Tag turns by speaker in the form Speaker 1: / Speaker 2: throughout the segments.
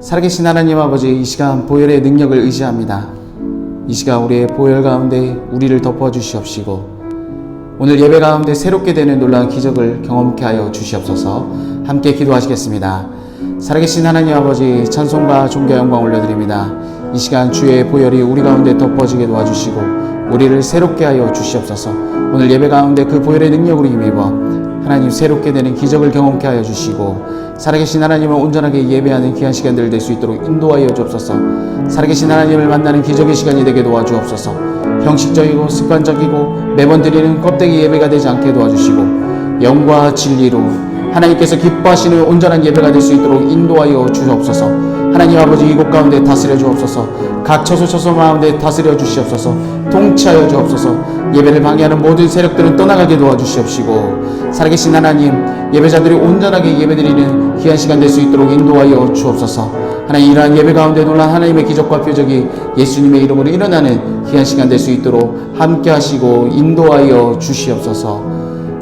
Speaker 1: 살아계신 하나님 아버지, 이 시간 보혈의 능력을 의지합니다. 이 시간 우리의 보혈 가운데 우리를 덮어주시옵시고 오늘 예배 가운데 새롭게 되는 놀라운 기적을 경험케 하여 주시옵소서. 함께 기도하시겠습니다. 살아계신 하나님 아버지, 찬송과 존귀와 영광 올려드립니다. 이 시간 주의 보혈이 우리 가운데 덮어지게 도와주시고 우리를 새롭게 하여 주시옵소서. 오늘 예배 가운데 그 보혈의 능력으로 힘입어 하나님 새롭게 되는 기적을 경험케 하여 주시고 살아계신 하나님을 온전하게 예배하는 귀한 시간들 될 수 있도록 인도하여 주옵소서. 살아계신 하나님을 만나는 기적의 시간이 되게 도와주옵소서. 형식적이고 습관적이고 매번 드리는 껍데기 예배가 되지 않게 도와주시고 영과 진리로 하나님께서 기뻐하시는 온전한 예배가 될 수 있도록 인도하여 주옵소서. 하나님 아버지, 이곳 가운데 다스려 주옵소서. 각 처소 가운데 다스려 주시옵소서. 통치하여 주옵소서. 예배를 방해하는 모든 세력들은 떠나가게 도와주시옵시고 살아계신 하나님, 예배자들이 온전하게 예배드리는 귀한 시간 될 수 있도록 인도하여 주옵소서. 하나님, 이러한 예배 가운데 놀란 하나님의 기적과 표적이 예수님의 이름으로 일어나는 귀한 시간 될 수 있도록 함께 하시고 인도하여 주시옵소서.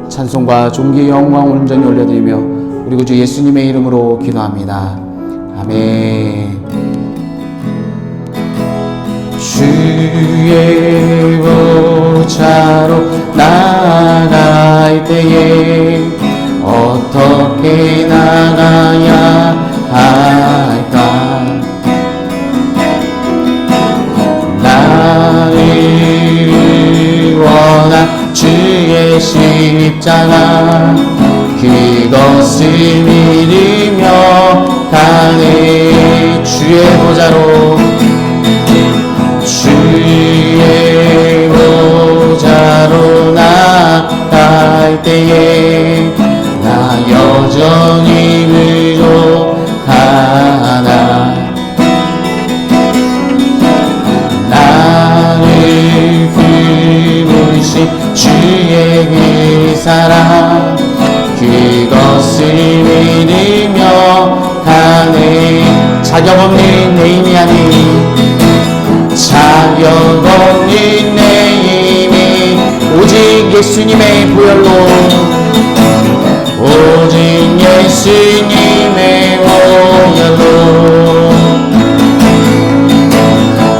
Speaker 1: 찬송과 존귀 영광 온전히 올려드리며 우리 구주 예수님의 이름으로 기도합니다. 아멘. 주의 보좌로 나아갈 때에 어떻게 나가야 할까? 나를 원한 주의 십자가 그것을 믿으며 가네. 주의 보좌로 나갈 때에 나 여전히 부족하나 나를 부르신 주의 그 사랑 그것을 믿으며 가네. 자격 없는 내 힘이 아닌 자격 없는 내 힘이 오직 예수님의 보혈로 오직 예수님의 보혈로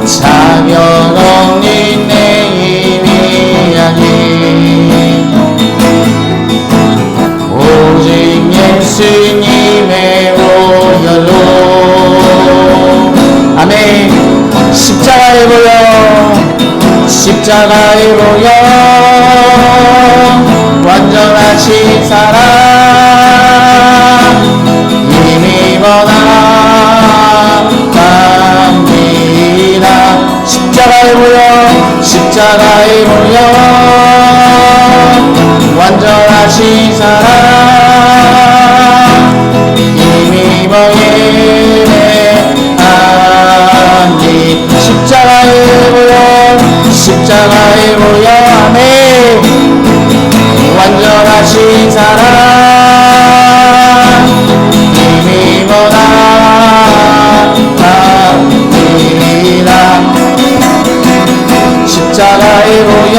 Speaker 1: 자격 없는 내 힘이 아닌 오직 예수님의 보혈로. 아멘. 십자가의 보혈, 십자가의 보혈, 완전하신 사랑 힘입어 나갑니다. 십자가의 보혈, 십자가의 보혈, 완전하신 사랑 힘입어 십자가의 보혈, 십자가의 보혈. 아멘. 완전하신 사랑 힘입어 나갑니다. 십자가의 보혈,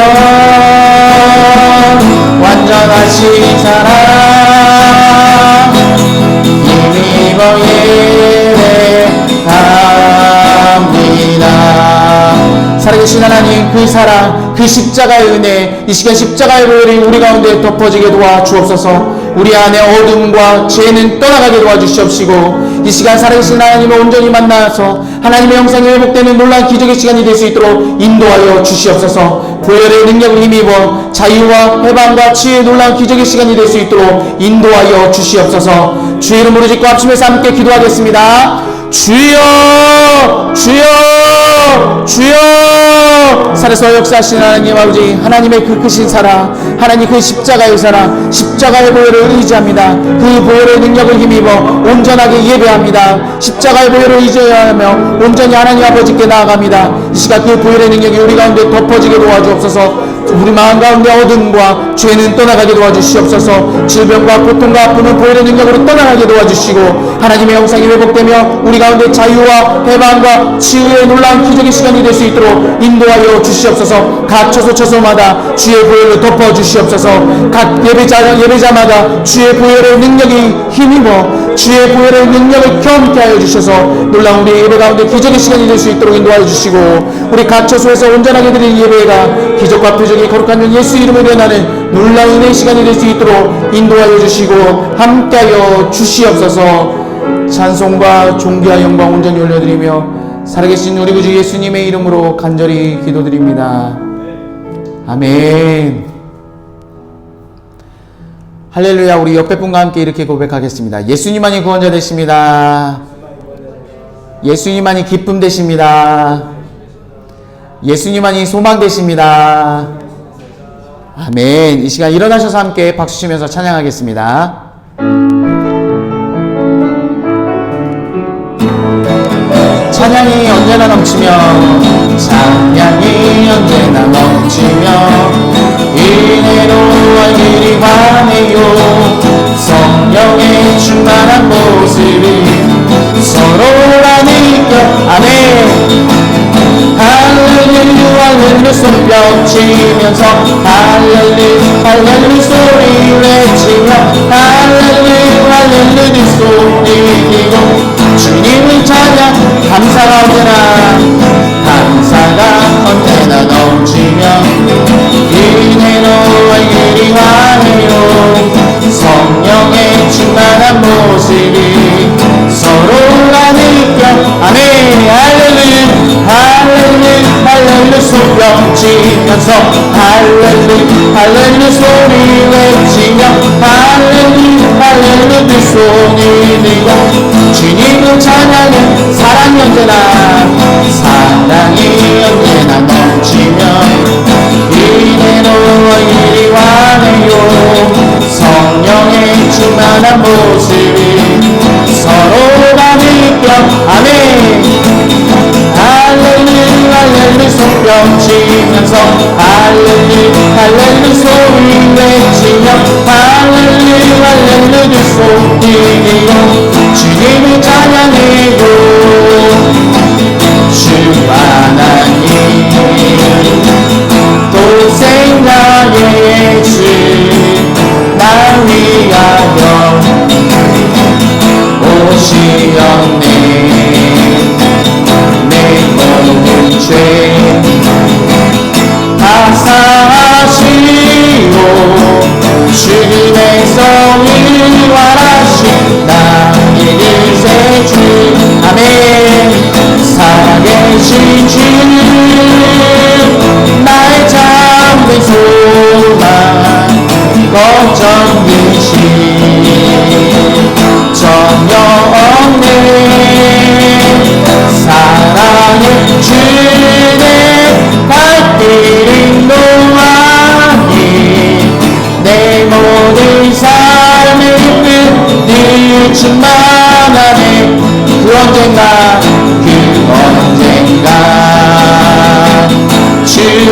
Speaker 1: 완전하신 사랑 힘입어 예배합니다. 살아계신 하나님, 그 사랑, 그 십자가의 은혜, 이 시간 십자가의 보혈이 우리 가운데 덮어지게 도와주옵소서. 우리 안에 어둠과 죄는 떠나가게 도와주시옵시고 이 시간 살아계신 하나님을 온전히 만나서 하나님의 형상이 회복되는 놀라운 기적의 시간이 될 수 있도록 인도하여 주시옵소서. 보혈의 능력을 힘입어 자유와 해방과 치유의 놀라운 기적의 시간이 될 수 있도록 인도하여 주시옵소서. 주의 이름으로 짓고 합심해서 함께 기도하겠습니다. 주여, 주여, 주여. 살아서 역사하신 하나님 아버지, 하나님의 그 크신 사랑, 하나님 그 십자가의 사랑, 십자가의 보혈을 의지합니다. 그 보혈의 능력을 힘입어 온전하게 예배합니다. 십자가의 보혈을 의지하며 온전히 하나님 아버지께 나아갑니다. 이 시간 그 보혈의 능력이 우리 가운데 덮어지게 도와주옵소서. 우리 마음 가운데 어둠과 죄는 떠나가게 도와주시옵소서. 질병과 고통과 아픔은 보혈의 능력으로 떠나가게 도와주시고 하나님의 영상이 회복되며 우리 가운데 자유와 해방과 치유의 놀라운 기적의 시간이 될 수 있도록 인도하여 주시옵소서. 각 처소마다 주의 보혈로 덮어 주시옵소서. 각 예배자마다 주의 보혈의 능력이 힘입어 주의 보혈의 능력을 경험케 하여 주셔서 놀라운 우리 예배 가운데 기적의 시간이 될 수 있도록 인도하여 주시고, 우리 각 처소에서 온전하게 드린 예배가 기적과 표적이 거룩한 예수 이름으로 일어나는 놀라운 은혜의 시간이 될 수 있도록 인도하여 주시고 함께하여 주시옵소서. 찬송과 존귀와 영광 온전히 올려드리며 살아계신 우리 구주 예수님의 이름으로 간절히 기도드립니다. 아멘. 할렐루야. 우리 옆에 분과 함께 이렇게 고백하겠습니다. 예수님만이 구원자 되십니다. 예수님만이 기쁨 되십니다. 예수님만이 소망 되십니다. 아멘. 이 시간 일어나셔서 함께 박수 치면서 찬양하겠습니다. 찬양이 언제나 넘치며 찬양이 언제나 넘치며 은혜로 얼굴이 환해요. 성령의 충만한 모습이 서로가 느껴. 아멘. 할렐루야 할렐루야 손뼉 치면서 할렐루야 소리 외치며 할렐루야 할렐루야 소리 내고 주님을 찬양. 감사가 언제나 넘치며 은혜로 얼굴이 환해요. 성령의 충만한 모습이 서로가 느껴. 아멘. 할렐루야 손뼉 치면서 할렐루야 소리 외치며 할렐루야 손이 들고 주님을 찬양해. 사랑이 언제나 넘치며 은혜로 얼굴이 환해요. 성령의 충만한 모습이 서로가 느껴. 아멘. 할렐루야 손뼉 치면서 할렐루야 소리 외치며 할렐루야 소리 내고 주님을 찬양해요. 주 하나님 또 생각해 주 날 위하여 오시었네. 내 모든 죄 다 사하시고 주님의 성을 완하신 나의 일생 주. 아멘. 살아계신 주 나의 참된 소망 걱정이신 전혀 없네. 사랑의 주내 갈 길 인도하니 내 모든 삶의 끝이 충만하네. 그 언젠가 주의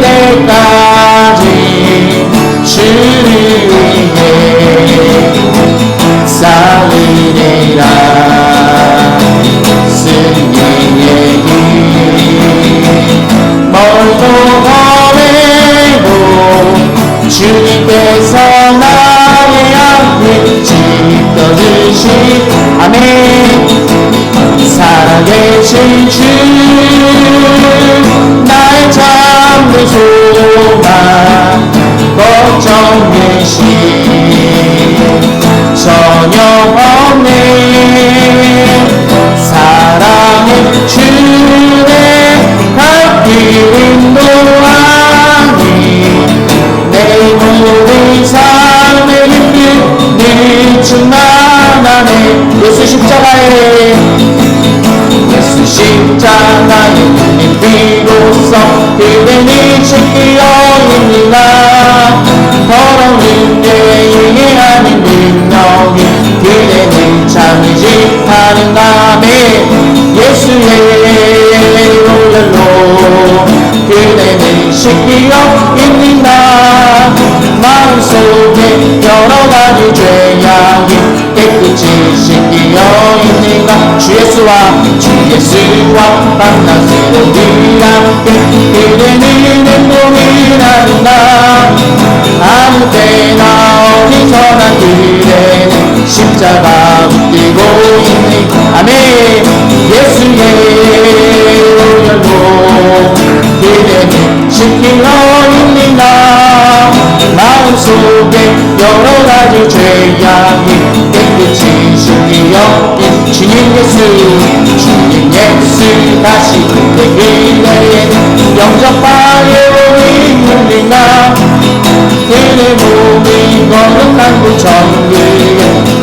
Speaker 1: 때까지 주를 위해 싸우리라. 승리의 길 멀고 험해도 주님께서 나의 앞을 지켜주시. 아멘. 살아계신 주 나의 참된 소망 걱정이신 전혀 없네. 사랑의 주내 갈 길 인도하니 내 모든 삶의 힘을 늘 충만하네. 예수 십자가에 님 비로소 그대는 신기여입니다. 더러운 죄의 하는 능력이 그대는 참이지 하는 감에 예수의 보혈로 그대는 신기여입니다. 마음속에 여러 가지 죄악이 깨끗이 씻기어 있는가. 주 예수와 밤낮으로 늘 함께 그대는 행복을 나눈다. 아무 때나 어디서나 그대는 십자가 붙들고 있는. 아멘. 예수의 오열로 그대는 씻기어 있는가. 마음속에 여러 가지 죄악이 깨끗이 씻기어 주님 예수 다시 그때 그대의 영접하여 있는가. 그대 몸이 거룩한 그 정글에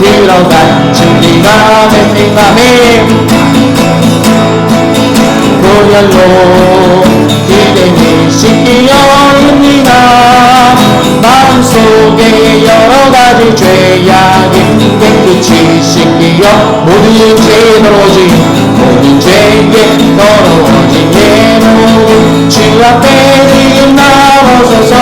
Speaker 1: 들어간 진리가 됩니까. 보혈로 그대는 씻기어 있느냐. 마음속에 여러가지 죄악이 깨끗이 씻기어 모든 죄에 더러워진 예물이 주 앞에 지금 나오셔서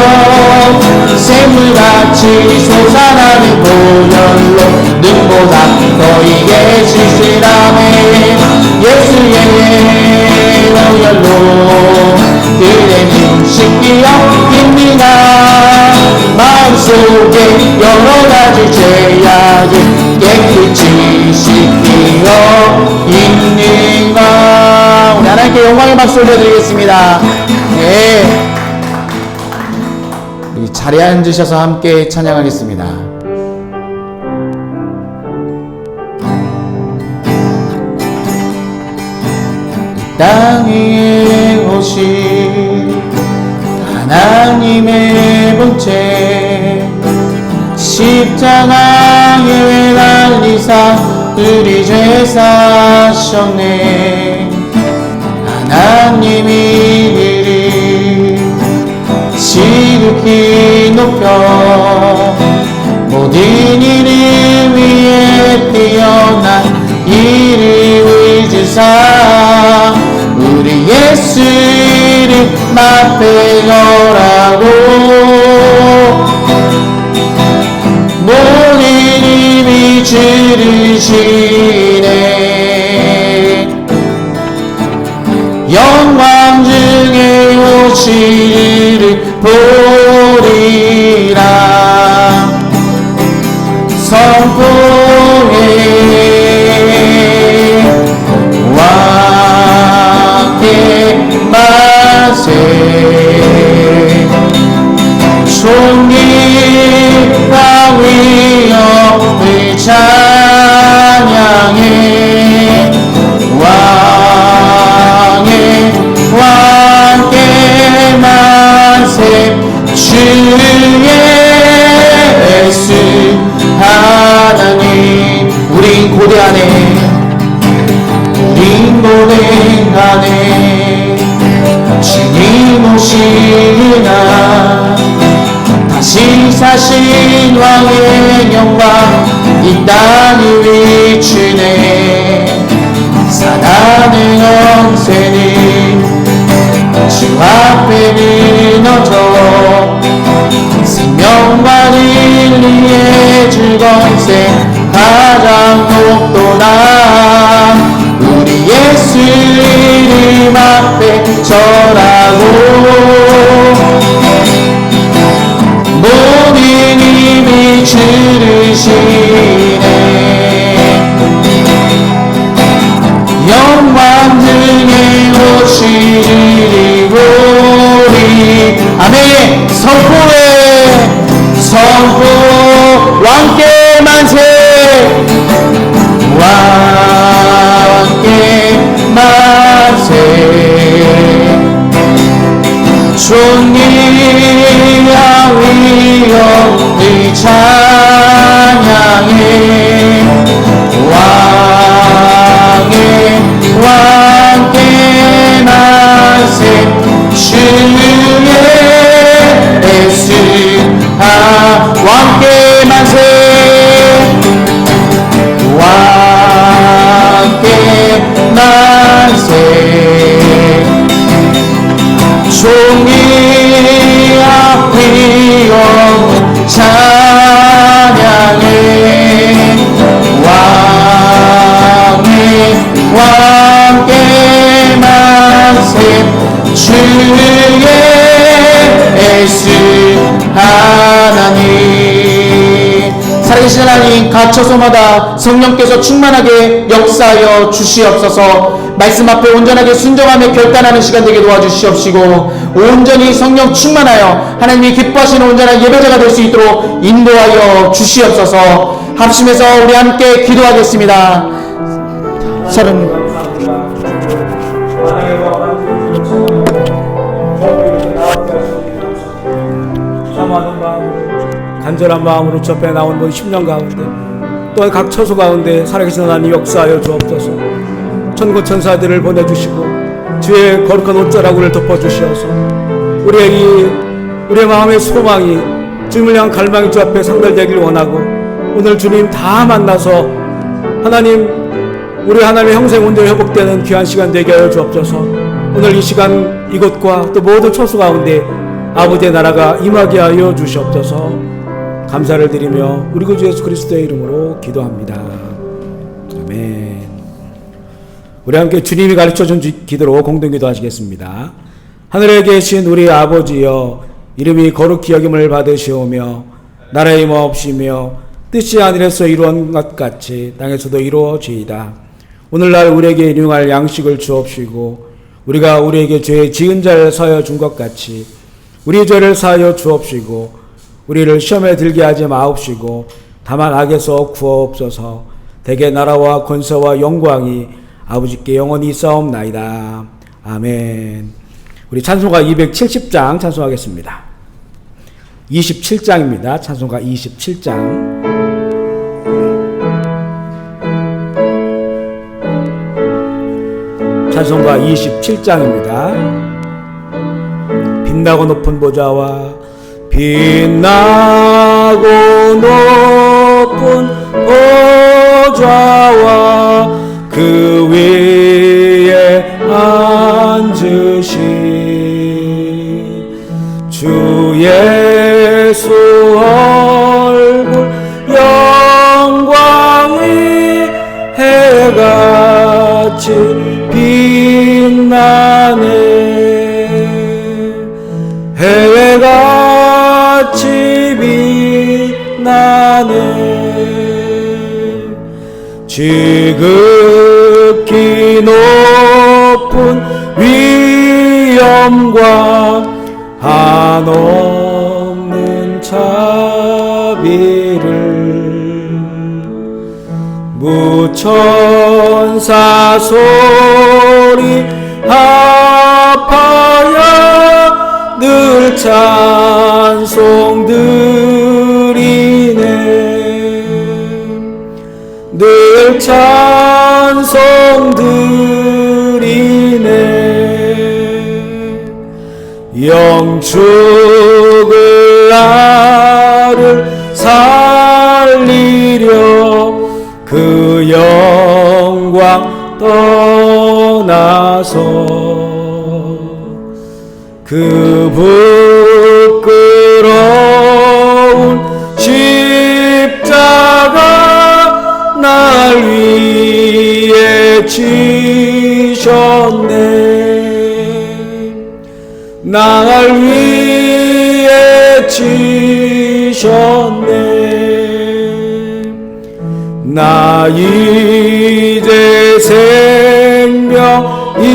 Speaker 1: 샘물같이 솟아나는 보혈로 눈보다 더 이게 지시라네. 예수의 보혈로 그대는 씻기어 있느냐. 마음속에 여러가지 죄악이 깨끗이 씻기어 있는가. 우리 하나님께 영광의 박수 올려드리겠습니다. 네. 자리에 앉으셔서 함께 찬양하겠습니다. 땅 위에 오신 하나님의 본체 십자가에 달리사 우리 죄 사셨네. 하나님이 이를 지극히 높여 모든 이름 위에 뛰어난 이름을 주사 우리 예수 이름 앞에 거라고 모든 힘이 주르시네. 영광 중에 오시리를 보리라. 선포해 왕께 만세. 존귀와 위엄을 찬양해. 왕께 만세. 주 예수 하나님. 우린 고대하네. 우린 고대하네. 주님 오시나 다시 사신 왕의 영광 이 땅을 비추네. 사단의 영세는 주 앞에 무너져 생명과 진리의 즐거움새 가장 높도다. 우리 예수 이름 앞에 절하고 모든 힘이 주르시네. 영광 중에 오시리리 우리. 아멘. 선포해. 선포. 왕께 만세. 왕께 만세. 존귀와 위엄을 찬양해. 왕께 만세. 주 예수 왕께 만세. 왕께 만세. 존귀와 위엄을 찬양해. 함께 만세 주의 예수 하나님. 살아계신 하나님, 각 처소마다 성령께서 충만하게 역사하여 주시옵소서. 말씀 앞에 온전하게 순종하며 결단하는 시간 되게 도와주시옵시고, 온전히 성령 충만하여 하나님이 기뻐하시는 온전한 예배자가 될 수 있도록 인도하여 주시옵소서. 합심해서 우리 함께 기도하겠습니다.
Speaker 2: 참하는 마음으로, 간절한 마음으로 접해 나온 모든 10년 가운데, 또한 각 처소 가운데 살아계신 하나님 역사하여 주옵소서. 천군 천사들을 보내주시고 주의 거룩한 옷자락을 덮어주시어서 우리의 마음의 소망이, 주님을 향한 갈망이 주 앞에 상달되길 원하고, 오늘 주님 다 만나서 하나님, 우리 하나님의 형생 온전히 회복되는 귀한 시간 되게 하여 주옵소서. 오늘 이 시간 이곳과 또 모든 처소 가운데 아버지의 나라가 임하게 하여 주시옵소서. 감사를 드리며 우리 구주 예수 그리스도의 이름으로 기도합니다. 아멘. 우리 함께 주님이 가르쳐준 기도로 공동기도 하시겠습니다. 하늘에 계신 우리 아버지여, 이름이 거룩히 여김을 받으시오며 나라의 임하옵시며 뜻이 하늘에서 이루어진 것 같이 땅에서도 이루어지이다. 오늘날 우리에게 일용할 양식을 주옵시고, 우리가 우리에게 죄 지은 자를 사하여 준 것 같이 우리 죄를 사하여 주옵시고, 우리를 시험에 들게 하지 마옵시고 다만 악에서 구하옵소서. 대개 나라와 권세와 영광이 아버지께 영원히 있사옵나이다. 아멘. 우리 찬송가 270장 찬송하겠습니다. 27장입니다. 찬송가 27장. 찬송가 27장입니다. 빛나고 높은 보좌와 빛나고 높은 보좌와 그 위에 앉으신 주 예수 얼굴 영광이 해같이 빛나네. 해같이 빛나네. 지극히 높은 위엄과 한없는 자비를 무천사 소리 합하여 늘 찬송 드리네. 늘 찬송 드리네. 영축을 나를 살리려 그 영광 떠나서 그 부끄러운 십자가 날 위해 지셨네. 날 위해 지셨네. 나 이제 생명이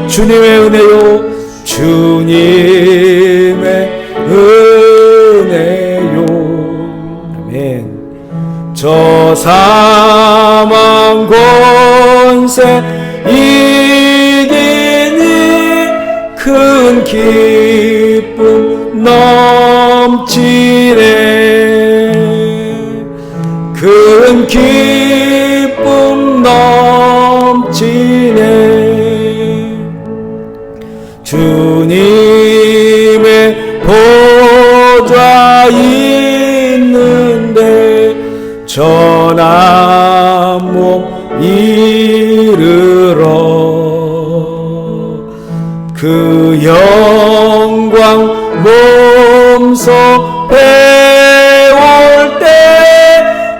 Speaker 2: 주님의 은혜요, 주님의 은혜요. 아멘. 저 사망 권세 이기니 큰 기쁨 넘치네. 큰 기쁨 넘치네. 주님의 보좌 있는데 전한 몸 이르러 그 영광 몸소 배울 때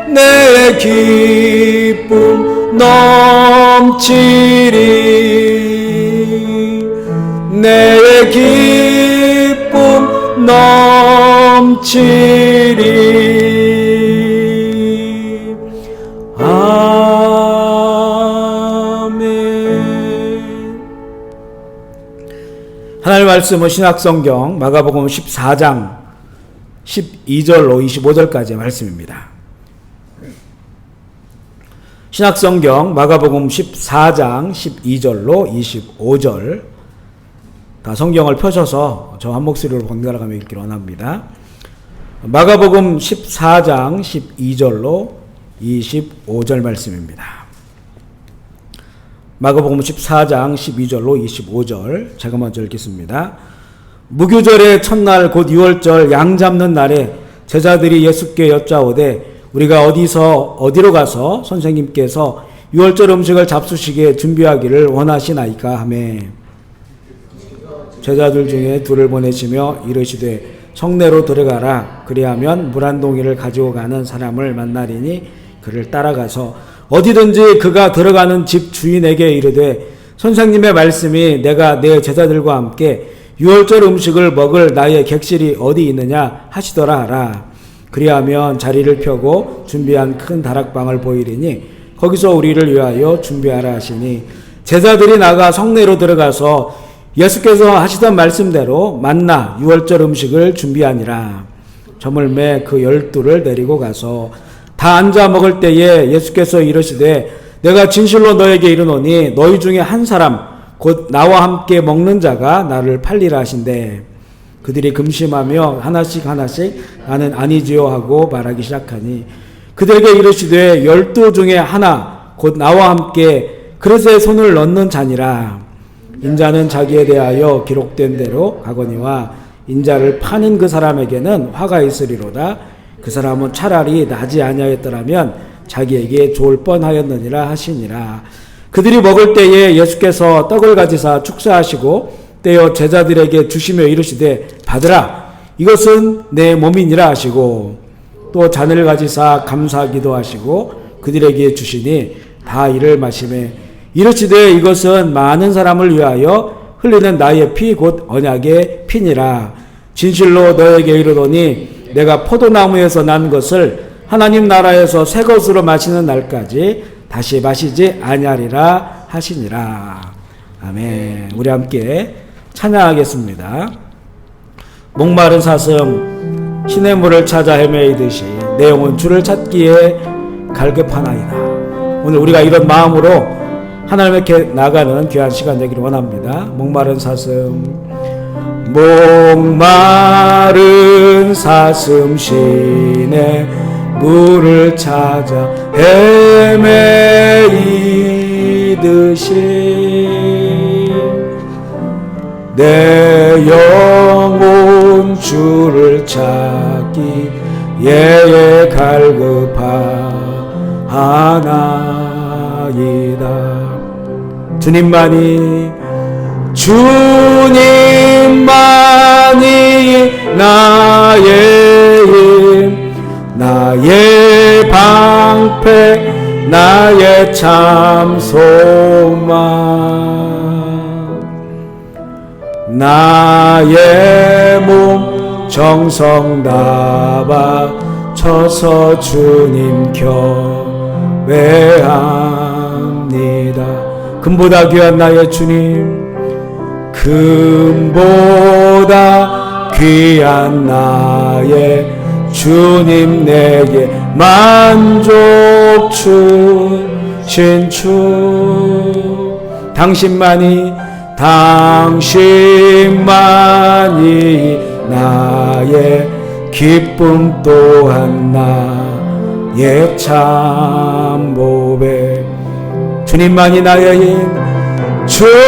Speaker 2: 내 기쁨 넘치네. 넘치리. 아멘. 하나님의 말씀은 신약성경 마가복음 14장 12절로 25절까지의 말씀입니다. 신약성경 마가복음 14장 12절로 25절, 다 성경을 펴셔서 저 한 목소리로 번갈아가며 읽기를 원합니다. 마가복음 14장 12절로 25절 말씀입니다. 마가복음 14장 12절로 25절 제가 먼저 읽겠습니다. 무교절의 첫날 곧 6월절 양 잡는 날에 제자들이 예수께 여짜오되 우리가 어디로 가서 선생님께서 6월절 음식을 잡수시게 준비하기를 원하시나이까 하매 제자들 중에 둘을 보내시며 이르시되 성내로 들어가라. 그리하면 물 한 동이를 가지고 가는 사람을 만나리니 그를 따라가서 어디든지 그가 들어가는 집 주인에게 이르되 선생님의 말씀이 내가 내 제자들과 함께 6월절 음식을 먹을 나의 객실이 어디 있느냐 하시더라 하라. 그리하면 자리를 펴고 준비한 큰 다락방을 보이리니 거기서 우리를 위하여 준비하라 하시니 제자들이 나가 성내로 들어가서 예수께서 하시던 말씀대로 만나 6월절 음식을 준비하니라. 저물매 그 12를 데리고 가서 다 앉아 먹을 때에 예수께서 이르시되 내가 진실로 너에게 이르노니 너희 중에 한 사람 곧 나와 함께 먹는 자가 나를 팔리라 하신대. 그들이 금심하며 하나씩 나는 아니지요 하고 말하기 시작하니 그들에게 이르시되 12 중에 하나 곧 나와 함께 그릇에 손을 넣는 자니라. 인자는 자기에 대하여 기록된 대로 가거니와 인자를 파는 그 사람에게는 화가 있으리로다. 그 사람은 차라리 나지 아니하였더라면 자기에게 좋을 뻔하였느니라 하시니라. 그들이 먹을 때에 예수께서 떡을 가지사 축사하시고 떼어 제자들에게 주시며 이르시되 받으라. 이것은 내 몸이니라 하시고 또 잔을 가지사 감사하기도 하시고 그들에게 주시니 다 이를 마시매 이르시되 이것은 많은 사람을 위하여 흘리는 나의 피 곧 언약의 피니라. 진실로 너에게 이르노니 내가 포도나무에서 난 것을 하나님 나라에서 새 것으로 마시는 날까지 다시 마시지 아니하리라 하시니라. 아멘. 우리 함께 찬양하겠습니다. 목마른 사슴 시냇물을 찾아 헤매이듯이 내 영혼 주를 찾기에 갈급하나이다. 오늘 우리가 이런 마음으로 하나님께 나가는 귀한 시간 되기를 원합니다. 목마른 사슴 시내 물을 찾아 헤매이듯이 내 영혼 주를 찾기에 갈급하나이다. 주님만이 나의 힘 나의 방패 나의 참 소망 나의 몸 정성 다 바쳐서 주님 경배합니다. 금보다 귀한 나의 주님 금보다 귀한 나의 주님 내게 만족 주신 주 당신만이 나의 기쁨 또한 나의 참 보배 주님만이 나의 힘 주님만이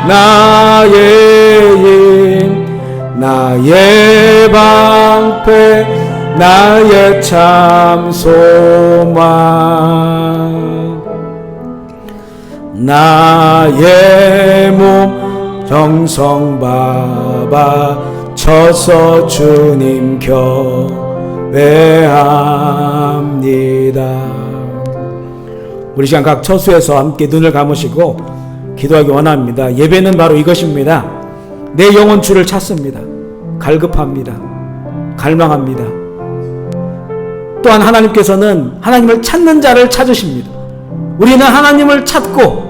Speaker 2: 나의 힘 나의 방패 나의 참 소망 나의 몸 정성 바쳐서 주님 경배합니다. 우리 시간 각 처소에서 함께 눈을 감으시고 기도하기 원합니다. 예배는 바로 이것입니다. 내 영혼 주를 찾습니다. 갈급합니다. 갈망합니다. 또한 하나님께서는 하나님을 찾는 자를 찾으십니다. 우리는 하나님을 찾고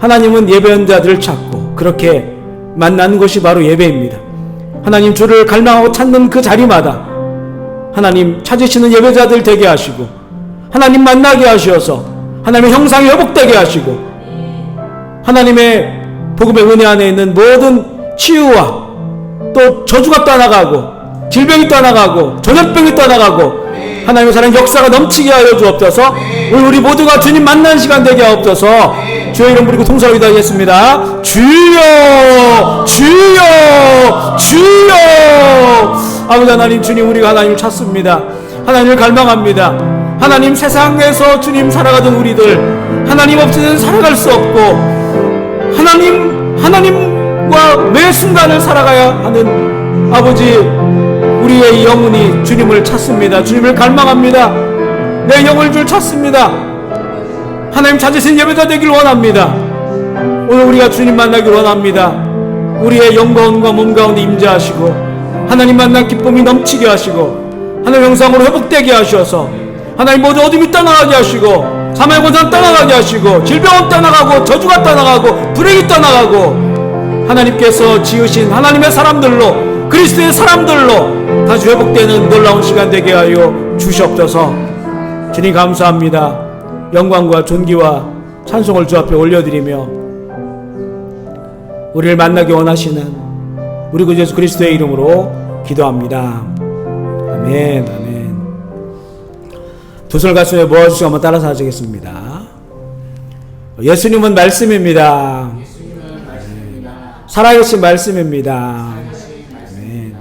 Speaker 2: 하나님은 예배하는 자들을 찾고 그렇게 만나는 것이 바로 예배입니다. 하나님 주를 갈망하고 찾는 그 자리마다 하나님 찾으시는 예배자들 되게 하시고 하나님 만나게 하셔서 하나님의 형상이 회복되게 하시고 하나님의 복음의 은혜 안에 있는 모든 치유와 또 저주가 떠나가고 질병이 떠나가고 전염병이 떠나가고 하나님의 사랑 역사가 넘치게 하여 주옵소서. 우리 모두가 주님 만나는 시간 되게 하옵소서. 주의 이름 부르고 통성을 기도하겠습니다. 주여 주여 주여. 아버지 하나님, 주님, 우리가 하나님을 찾습니다. 하나님을 갈망합니다. 하나님, 세상에서 주님 살아가던 우리들 하나님 없이는 살아갈 수 없고 하나님과 매 순간을 살아가야 하는 아버지, 우리의 영혼이 주님을 찾습니다. 주님을 갈망합니다. 내 영혼을 줄 찾습니다. 하나님 찾으신 예배자 되길 원합니다. 오늘 우리가 주님 만나길 원합니다. 우리의 영광과 몸 가운데 임재하시고 하나님 만난 기쁨이 넘치게 하시고 하나님 형상으로 회복되게 하셔서 하나님 모두 어둠이 떠나가게 하시고 사망의 권세는 떠나가게 하시고 질병은 떠나가고 저주가 떠나가고 불행이 떠나가고 하나님께서 지으신 하나님의 사람들로 그리스도의 사람들로 다시 회복되는 놀라운 시간 되게 하여 주시옵소서. 주님 감사합니다. 영광과 존귀와 찬송을 주 앞에 올려드리며 우리를 만나기 원하시는 우리 구 예수 그리스도의 이름으로 기도합니다. 아멘. 아멘. 두 손을 가슴에 모아주시고 한번 따라서 하시겠습니다. 예수님은 말씀입니다. 살아계신 말씀입니다. 아멘.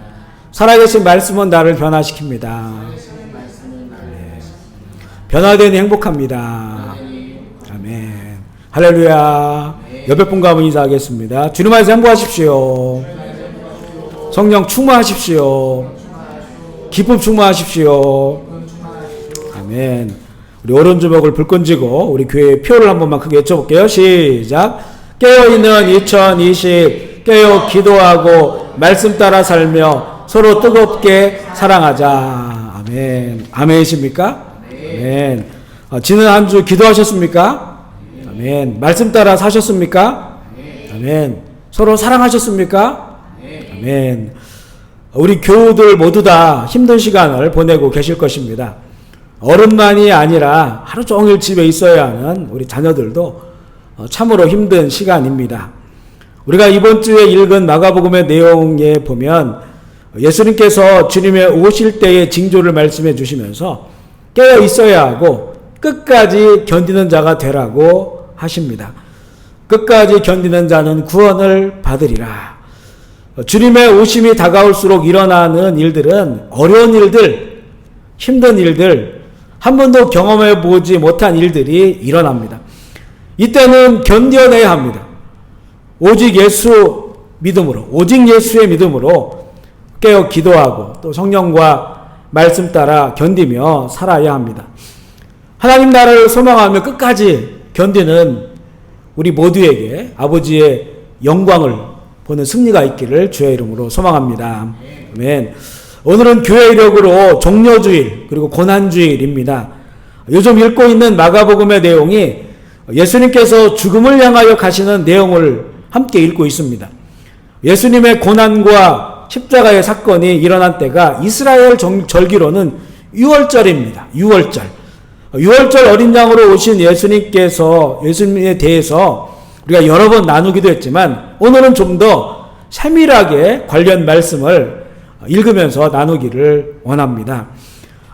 Speaker 2: 살아계신 말씀은 나를 변화시킵니다. 변화되니 행복합니다. 아멘. 할렐루야. 옆에 분과 한번 인사하겠습니다. 주님 안에서 행복하십시오. 성령 충만하십시오. 기쁨 충만하십시오. 아멘. 우리 오른주먹을 불끈 쥐고 우리 교회의 표를 한 번만 크게 외쳐볼게요. 시작. 깨어있는 2020 깨어 기도하고 말씀 따라 살며 서로 뜨겁게 사랑하자. 아멘. 아멘이십니까? 아멘. 지난 한 주 기도하셨습니까? 아멘. 말씀 따라 사셨습니까? 아멘. 서로 사랑하셨습니까? 아멘. 우리 교우들 모두 다 힘든 시간을 보내고 계실 것입니다. 어른만이 아니라 하루 종일 집에 있어야 하는 우리 자녀들도 참으로 힘든 시간입니다. 우리가 이번 주에 읽은 마가복음의 내용에 보면 예수님께서 주님의 오실 때의 징조를 말씀해 주시면서 깨어 있어야 하고 끝까지 견디는 자가 되라고 하십니다. 끝까지 견디는 자는 구원을 받으리라. 주님의 오심이 다가올수록 일어나는 일들은 어려운 일들, 힘든 일들, 한 번도 경험해 보지 못한 일들이 일어납니다. 이때는 견뎌내야 합니다. 오직 예수 믿음으로, 오직 예수의 믿음으로 깨어 기도하고 또 성령과 말씀 따라 견디며 살아야 합니다. 하나님 나라를 소망하며 끝까지 견디는 우리 모두에게 아버지의 영광을 보는 승리가 있기를 주의 이름으로 소망합니다. 아멘. 오늘은 교회 이력으로 종려주일 그리고 고난주일입니다. 요즘 읽고 있는 마가복음의 내용이 예수님께서 죽음을 향하여 가시는 내용을 함께 읽고 있습니다. 예수님의 고난과 십자가의 사건이 일어난 때가 이스라엘 절기로는 6월절입니다. 6월절 어린 양으로 오신 예수님에 대해서 우리가 여러 번 나누기도 했지만 오늘은 좀 더 세밀하게 관련 말씀을 읽으면서 나누기를 원합니다.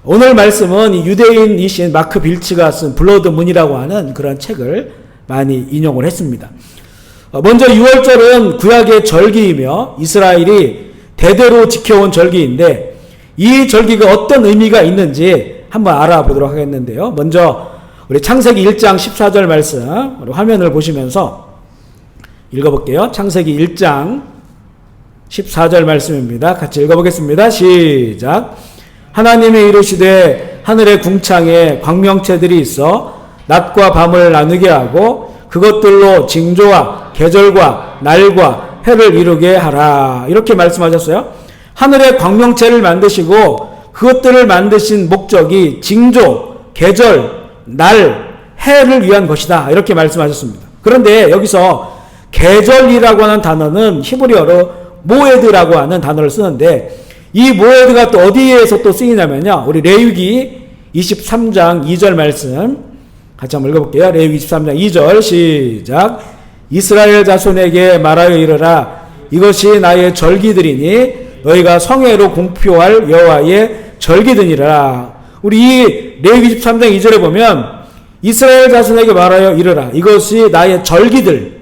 Speaker 2: 오늘 말씀은 유대인이신 마크 빌츠가 쓴 블러드 문이라고 하는 그런 책을 많이 인용을 했습니다. 먼저 6월절은 구약의 절기이며 이스라엘이 대대로 지켜온 절기인데 이 절기가 어떤 의미가 있는지 한번 알아보도록 하겠는데요. 먼저 우리 창세기 1장 14절 말씀 우리 화면을 보시면서 읽어볼게요. 창세기 1장 14절 말씀입니다. 같이 읽어보겠습니다. 시작. 하나님이 이르시되 하늘의 궁창에 광명체들이 있어 낮과 밤을 나누게 하고 그것들로 징조와 계절과 날과 해를 이루게 하라. 이렇게 말씀하셨어요. 하늘의 광명체를 만드시고 그것들을 만드신 목적이 징조, 계절, 날, 해를 위한 것이다. 이렇게 말씀하셨습니다. 그런데 여기서 계절이라고 하는 단어는 히브리어로 모에드라고 하는 단어를 쓰는데 이 모에드가 또 어디에서 또 쓰이냐면요. 우리 레위기 23장 2절 말씀 같이 한번 읽어볼게요. 레위기 23장 2절 시작. 이스라엘 자손에게 말하여 이르라. 이것이 나의 절기들이니 너희가 성회로 공표할 여호와의 절기들이라. 우리 이 레위기 23장 2절에 보면 이스라엘 자손에게 말하여 이르라. 이것이 나의 절기들.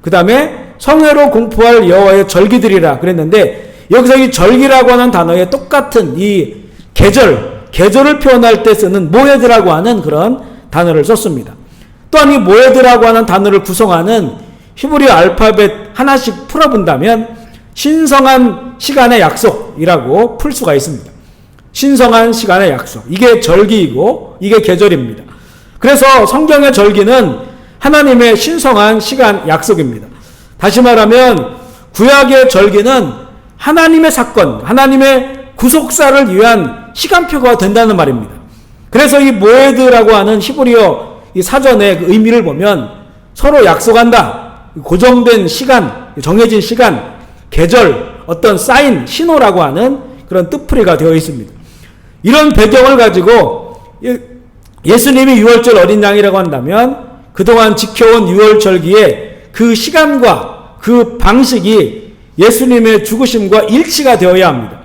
Speaker 2: 그 다음에 성회로 공포할 여호와의 절기들이라 그랬는데 여기서 이 절기라고 하는 단어에 똑같은 이 계절을 표현할 때 쓰는 모에드라고 하는 그런 단어를 썼습니다. 또한 이 모에드라고 하는 단어를 구성하는 히브리 알파벳 하나씩 풀어본다면 신성한 시간의 약속이라고 풀 수가 있습니다. 신성한 시간의 약속. 이게 절기이고 이게 계절입니다. 그래서 성경의 절기는 하나님의 신성한 시간 약속입니다. 다시 말하면 구약의 절기는 하나님의 사건, 하나님의 구속사를 위한 시간표가 된다는 말입니다. 그래서 이 모에드라고 하는 히브리어 이 사전의 그 의미를 보면 서로 약속한다. 고정된 시간, 정해진 시간, 계절, 어떤 사인, 신호라고 하는 그런 뜻풀이가 되어 있습니다. 이런 배경을 가지고 예수님이 유월절 어린 양이라고 한다면 그동안 지켜온 유월절기에 그 시간과 그 방식이 예수님의 죽으심과 일치가 되어야 합니다.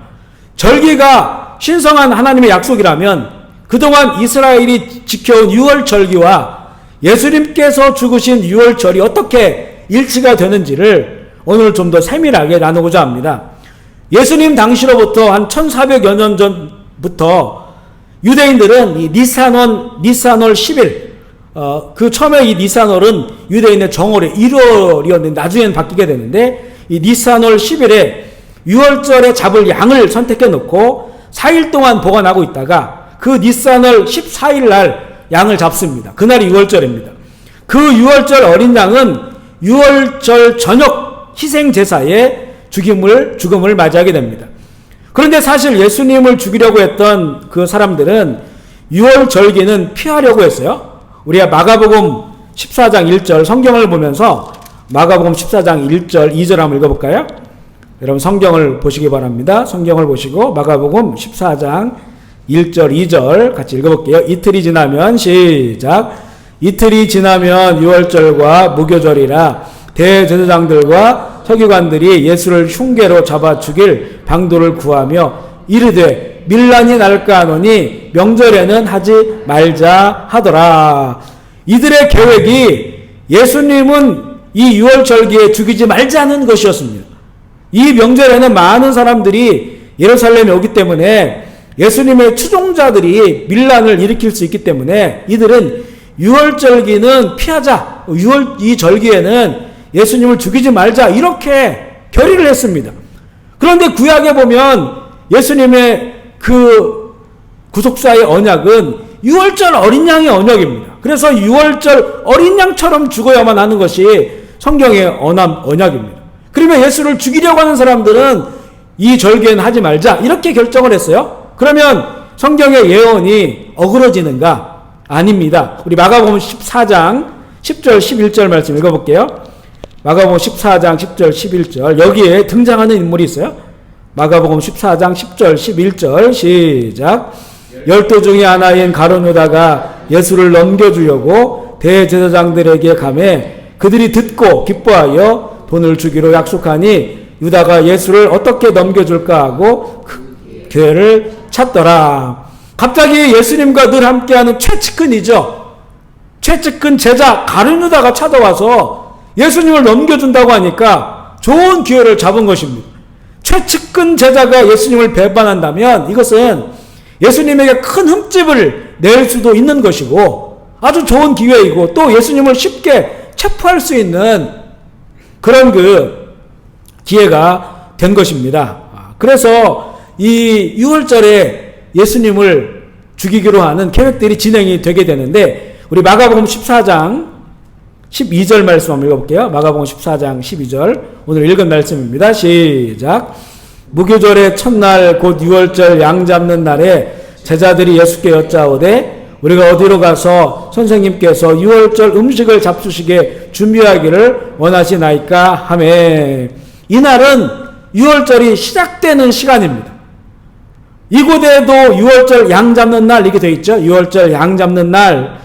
Speaker 2: 절기가 신성한 하나님의 약속이라면 그동안 이스라엘이 지켜온 유월절기와 예수님께서 죽으신 유월절이 어떻게 일치가 되는지를 오늘 좀 더 세밀하게 나누고자 합니다. 예수님 당시로부터 한 1400여 년 전부터 유대인들은 이 니산월 10일 그 처음에 이 니산월은 유대인의 정월의 1월이었는데 나중에는 바뀌게 되는데 이 니산월 10일에 유월절에 잡을 양을 선택해 놓고 4일 동안 보관하고 있다가 그 니산월 14일 날 양을 잡습니다. 그날이 유월절입니다. 그 유월절 어린 양은 유월절 저녁 희생제사의 죽음을 맞이하게 됩니다. 그런데 사실 예수님을 죽이려고 했던 그 사람들은 유월절기는 피하려고 했어요. 우리가 마가복음 14장 1절 성경을 보면서 마가복음 14장 1절 2절 한번 읽어볼까요? 여러분 성경을 보시기 바랍니다. 성경을 보시고 마가복음 14장 1절 2절 같이 읽어볼게요. 이틀이 지나면 시작. 이틀이 지나면 유월절과 무교절이라 대제사장들과 서기관들이 예수를 흉계로 잡아 죽일 방도를 구하며 이르되 밀란이 날까 하노니 명절에는 하지 말자 하더라. 이들의 계획이 예수님은 이 유월절기에 죽이지 말자는 것이었습니다. 이 명절에는 많은 사람들이 예루살렘에 오기 때문에 예수님의 추종자들이 밀란을 일으킬 수 있기 때문에 이들은 유월절기는 피하자. 이 절기에는 예수님을 죽이지 말자. 이렇게 결의를 했습니다. 그런데 구약에 보면 예수님의 그 구속사의 언약은 유월절 어린 양의 언약입니다. 그래서 유월절 어린 양처럼 죽어야만 하는 것이 성경의 언약입니다. 그러면 예수를 죽이려고 하는 사람들은 이 절기에는 하지 말자. 이렇게 결정을 했어요. 그러면 성경의 예언이 어그러지는가? 아닙니다. 우리 마가복음 14장 10절 11절 말씀 읽어볼게요. 마가복음 14장 10절 11절 여기에 등장하는 인물이 있어요. 마가복음 14장 10절 11절 시작. 12 중에 하나인 가룟 유다가 예수를 넘겨주려고 대제사장들에게 가매 그들이 듣고 기뻐하여 돈을 주기로 약속하니 유다가 예수를 어떻게 넘겨줄까 하고 그 기회를 찾더라. 갑자기 예수님과 늘 함께하는 최측근이죠. 최측근 제자 가룟 유다가 찾아와서 예수님을 넘겨준다고 하니까 좋은 기회를 잡은 것입니다. 최측근 제자가 예수님을 배반한다면 이것은 예수님에게 큰 흠집을 낼 수도 있는 것이고 아주 좋은 기회이고 또 예수님을 쉽게 체포할 수 있는 그런 그 기회가 된 것입니다. 그래서 이 6월절에 예수님을 죽이기로 하는 계획들이 진행이 되게 되는데 우리 마가복음 14장 12절 말씀 한번 읽어볼게요. 마가복음 14장 12절. 오늘 읽은 말씀입니다. 시작. 무교절의 첫날 곧 유월절 양 잡는 날에 제자들이 예수께 여짜오되 우리가 어디로 가서 선생님께서 유월절 음식을 잡수시게 준비하기를 원하시나이까 하매. 이날은 유월절이 시작되는 시간입니다. 이곳에도 유월절 양 잡는 날 이렇게 되어 있죠. 유월절 양 잡는 날.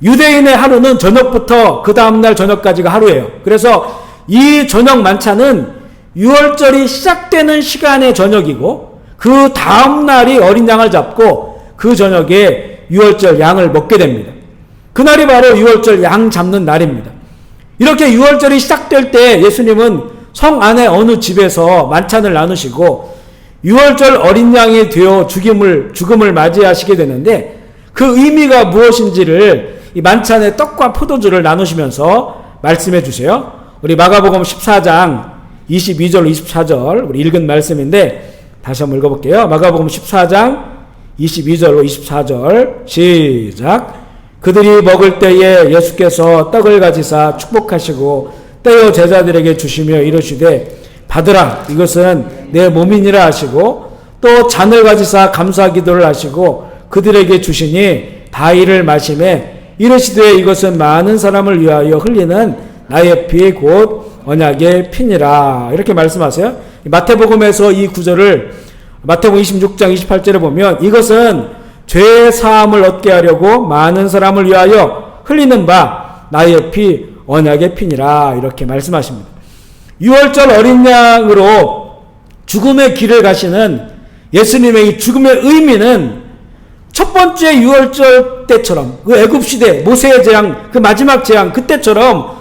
Speaker 2: 유대인의 하루는 저녁부터 그 다음날 저녁까지가 하루예요. 그래서 이 저녁 만찬은 유월절이 시작되는 시간의 저녁이고 그 다음날이 어린 양을 잡고 그 저녁에 유월절 양을 먹게 됩니다. 그날이 바로 유월절 양 잡는 날입니다. 이렇게 유월절이 시작될 때 예수님은 성 안에 어느 집에서 만찬을 나누시고 유월절 어린 양이 되어 죽음을 맞이하시게 되는데 그 의미가 무엇인지를 이 만찬의 떡과 포도주를 나누시면서 말씀해 주세요. 우리 마가복음 14장 22절 24절 우리 읽은 말씀인데 다시 한번 읽어볼게요. 마가복음 14장 22절로 24절 시작. 그들이 먹을 때에 예수께서 떡을 가지사 축복하시고 떼어 제자들에게 주시며 이르시되 받으라 이것은 내 몸이니라 하시고 또 잔을 가지사 감사 기도를 하시고 그들에게 주시니 다 이를 마시매 이르시되 이것은 많은 사람을 위하여 흘리는 나의 피 곧 언약의 피니라. 이렇게 말씀하세요. 마태복음에서 이 구절을 마태복음 26장 28절에 보면 이것은 죄 사함을 얻게 하려고 많은 사람을 위하여 흘리는 바 나의 피 언약의 피니라. 이렇게 말씀하십니다. 유월절 어린 양으로 죽음의 길을 가시는 예수님의 이 죽음의 의미는 첫 번째 유월절 때처럼 그 애굽시대 모세의 재앙 그 마지막 재앙 그때처럼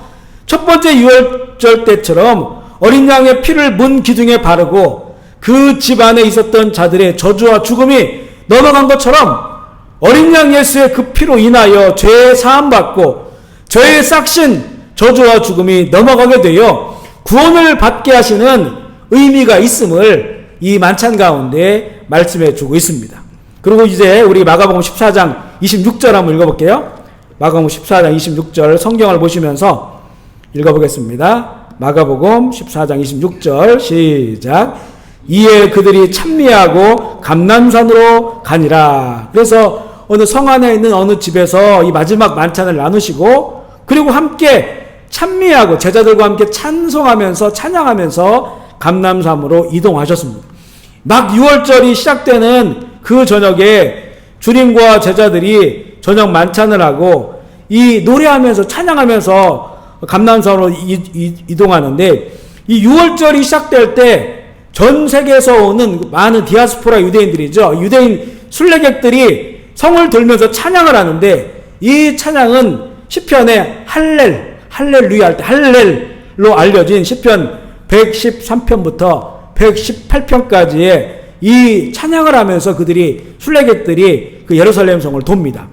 Speaker 2: 첫 번째 유월절 때처럼 어린 양의 피를 문 기둥에 바르고 그 집 안에 있었던 자들의 저주와 죽음이 넘어간 것처럼 어린 양 예수의 그 피로 인하여 죄 사함받고 죄의 싹신 저주와 죽음이 넘어가게 되어 구원을 받게 하시는 의미가 있음을 이 만찬 가운데 말씀해 주고 있습니다. 그리고 이제 우리 마가복음 14장 26절 한번 읽어볼게요. 마가복음 14장 26절 성경을 보시면서 읽어보겠습니다. 마가복음 14장 26절 시작. 이에 그들이 찬미하고 감람산으로 가니라. 그래서 어느 성 안에 있는 어느 집에서 이 마지막 만찬을 나누시고 그리고 함께 찬미하고 제자들과 함께 찬송하면서 찬양하면서 감람산으로 이동하셨습니다. 막 유월절이 시작되는 그 저녁에 주님과 제자들이 저녁 만찬을 하고 이 노래하면서 찬양하면서 감람산으로 이동하는데 이 유월절이 시작될 때 전 세계에서 오는 많은 디아스포라 유대인들이죠. 유대인 순례객들이 성을 돌면서 찬양을 하는데 이 찬양은 시편의 할렐루야 할 때 할렐로 알려진 시편 113편부터 118편까지의 이 찬양을 하면서 그들이 순례객들이 그 예루살렘 성을 돕니다.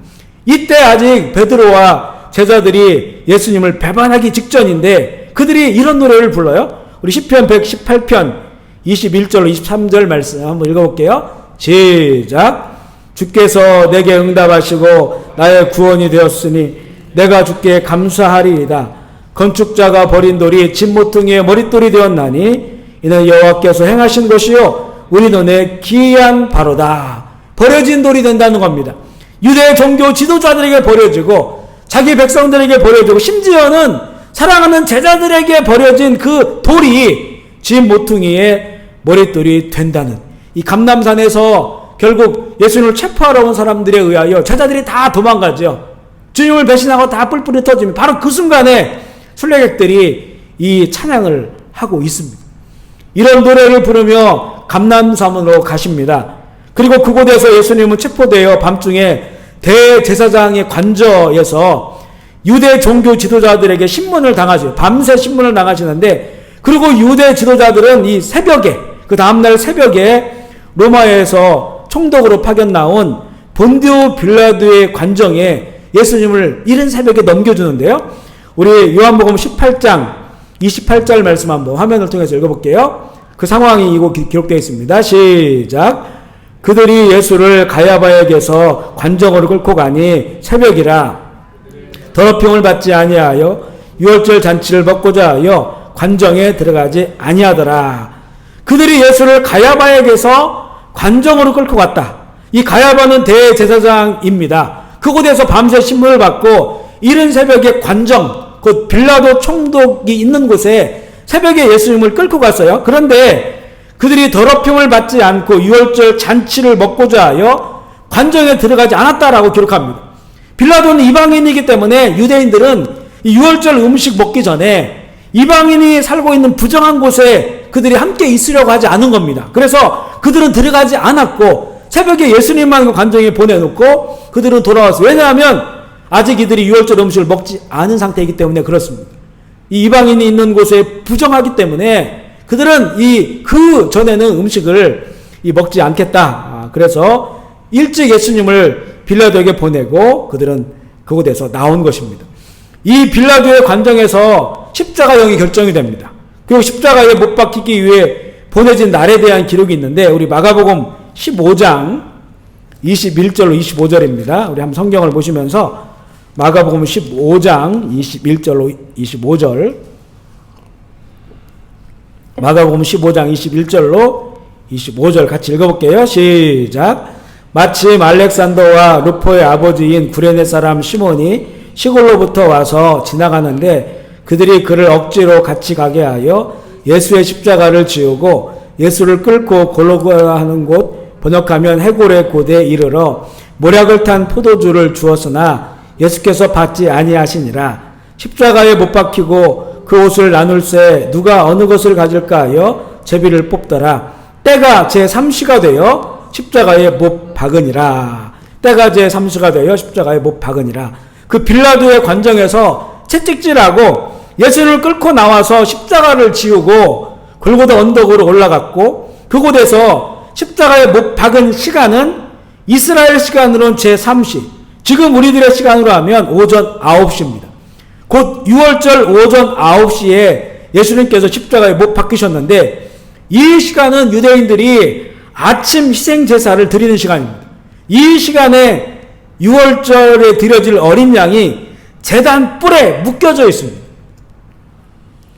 Speaker 2: 이때 아직 베드로와 제자들이 예수님을 배반하기 직전인데 그들이 이런 노래를 불러요. 우리 시편 118편 21절로 23절 말씀 한번 읽어볼게요. 시작. 주께서 내게 응답하시고 나의 구원이 되었으니 내가 주께 감사하리이다. 건축자가 버린 돌이 집 모퉁이의 머릿돌이 되었나니 이는 여호와께서 행하신 것이요 우리 눈에 기이한 바로다. 버려진 돌이 된다는 겁니다. 유대 종교 지도자들에게 버려지고 자기 백성들에게 버려지고 심지어는 사랑하는 제자들에게 버려진 그 돌이 집 모퉁이의 머릿돌이 된다는 이 감람산에서 결국 예수님을 체포하러 온 사람들에 의하여 제자들이 다 도망가죠. 주님을 배신하고 다 뿔뿔이 터지면 바로 그 순간에 순례객들이 이 찬양을 하고 있습니다. 이런 노래를 부르며 감람산으로 가십니다. 그리고 그곳에서 예수님은 체포되어 밤중에 대제사장의 관저에서 유대 종교 지도자들에게 신문을 당하죠. 밤새 신문을 당하시는데 그리고 유대 지도자들은 이 새벽에 그 다음날 새벽에 로마에서 총독으로 파견 나온 본디오 빌라도의 관정에 예수님을 이른 새벽에 넘겨주는데요. 우리 요한복음 18장 28절 말씀 한번 화면을 통해서 읽어볼게요. 그 상황이 이곳 기록되어 있습니다. 시작. 그들이 예수를 가야바에게서 관정으로 끌고 가니 새벽이라 더럽힘을 받지 아니하여 유월절 잔치를 먹고자 하여 관정에 들어가지 아니하더라. 그들이 예수를 가야바에게서 관정으로 끌고 갔다. 이 가야바는 대제사장입니다. 그곳에서 밤새 신문을 받고 이른 새벽에 관정, 곧 빌라도 총독이 있는 곳에 새벽에 예수님을 끌고 갔어요. 그런데 그들이 더럽힘을 받지 않고 유월절 잔치를 먹고자 하여 관정에 들어가지 않았다라고 기록합니다. 빌라도는 이방인이기 때문에 유대인들은 이 유월절 음식 먹기 전에 이방인이 살고 있는 부정한 곳에 그들이 함께 있으려고 하지 않은 겁니다. 그래서 그들은 들어가지 않았고 새벽에 예수님만 관정에 보내놓고 그들은 돌아왔어요. 왜냐하면 아직 이들이 유월절 음식을 먹지 않은 상태이기 때문에 그렇습니다. 이 이방인이 있는 곳에 부정하기 때문에 그들은 그 전에는 음식을 먹지 않겠다. 그래서 일찍 예수님을 빌라도에게 보내고 그들은 그곳에서 나온 것입니다. 이 빌라도의 관정에서 십자가형이 결정이 됩니다. 그리고 십자가에 못 박히기 위해 보내진 날에 대한 기록이 있는데 우리 마가복음 15장 21절로 25절입니다. 우리 한번 성경을 보시면서 마가복음 15장 21절로 25절 마가복음 15장 21절로 25절 같이 읽어볼게요. 시작. 마침 알렉산더와 루포의 아버지인 구레네 사람 시몬이 시골로부터 와서 지나가는데 그들이 그를 억지로 같이 가게 하여 예수의 십자가를 지우고 예수를 끌고 골고다 하는 곳 번역하면 해골의 곳에 이르러 모략을 탄 포도주를 주었으나 예수께서 받지 아니하시니라. 십자가에 못 박히고 그 옷을 나눌새 누가 어느 것을 가질까 하여 제비를 뽑더라. 때가 제3시가 되어 십자가에 못 박으니라. 때가 제3시가 되어 십자가에 못 박으니라. 그 빌라도의 관정에서 채찍질하고 예수를 끌고 나와서 십자가를 지우고 골고다 언덕으로 올라갔고 그곳에서 십자가에 못 박은 시간은 이스라엘 시간으로는 제3시, 지금 우리들의 시간으로 하면 오전 9시입니다. 곧 유월절 오전 9시에 예수님께서 십자가에 못 박히셨는데 이 시간은 유대인들이 아침 희생 제사를 드리는 시간입니다. 이 시간에 유월절에 드려질 어린 양이 제단 뿔에 묶여져 있습니다.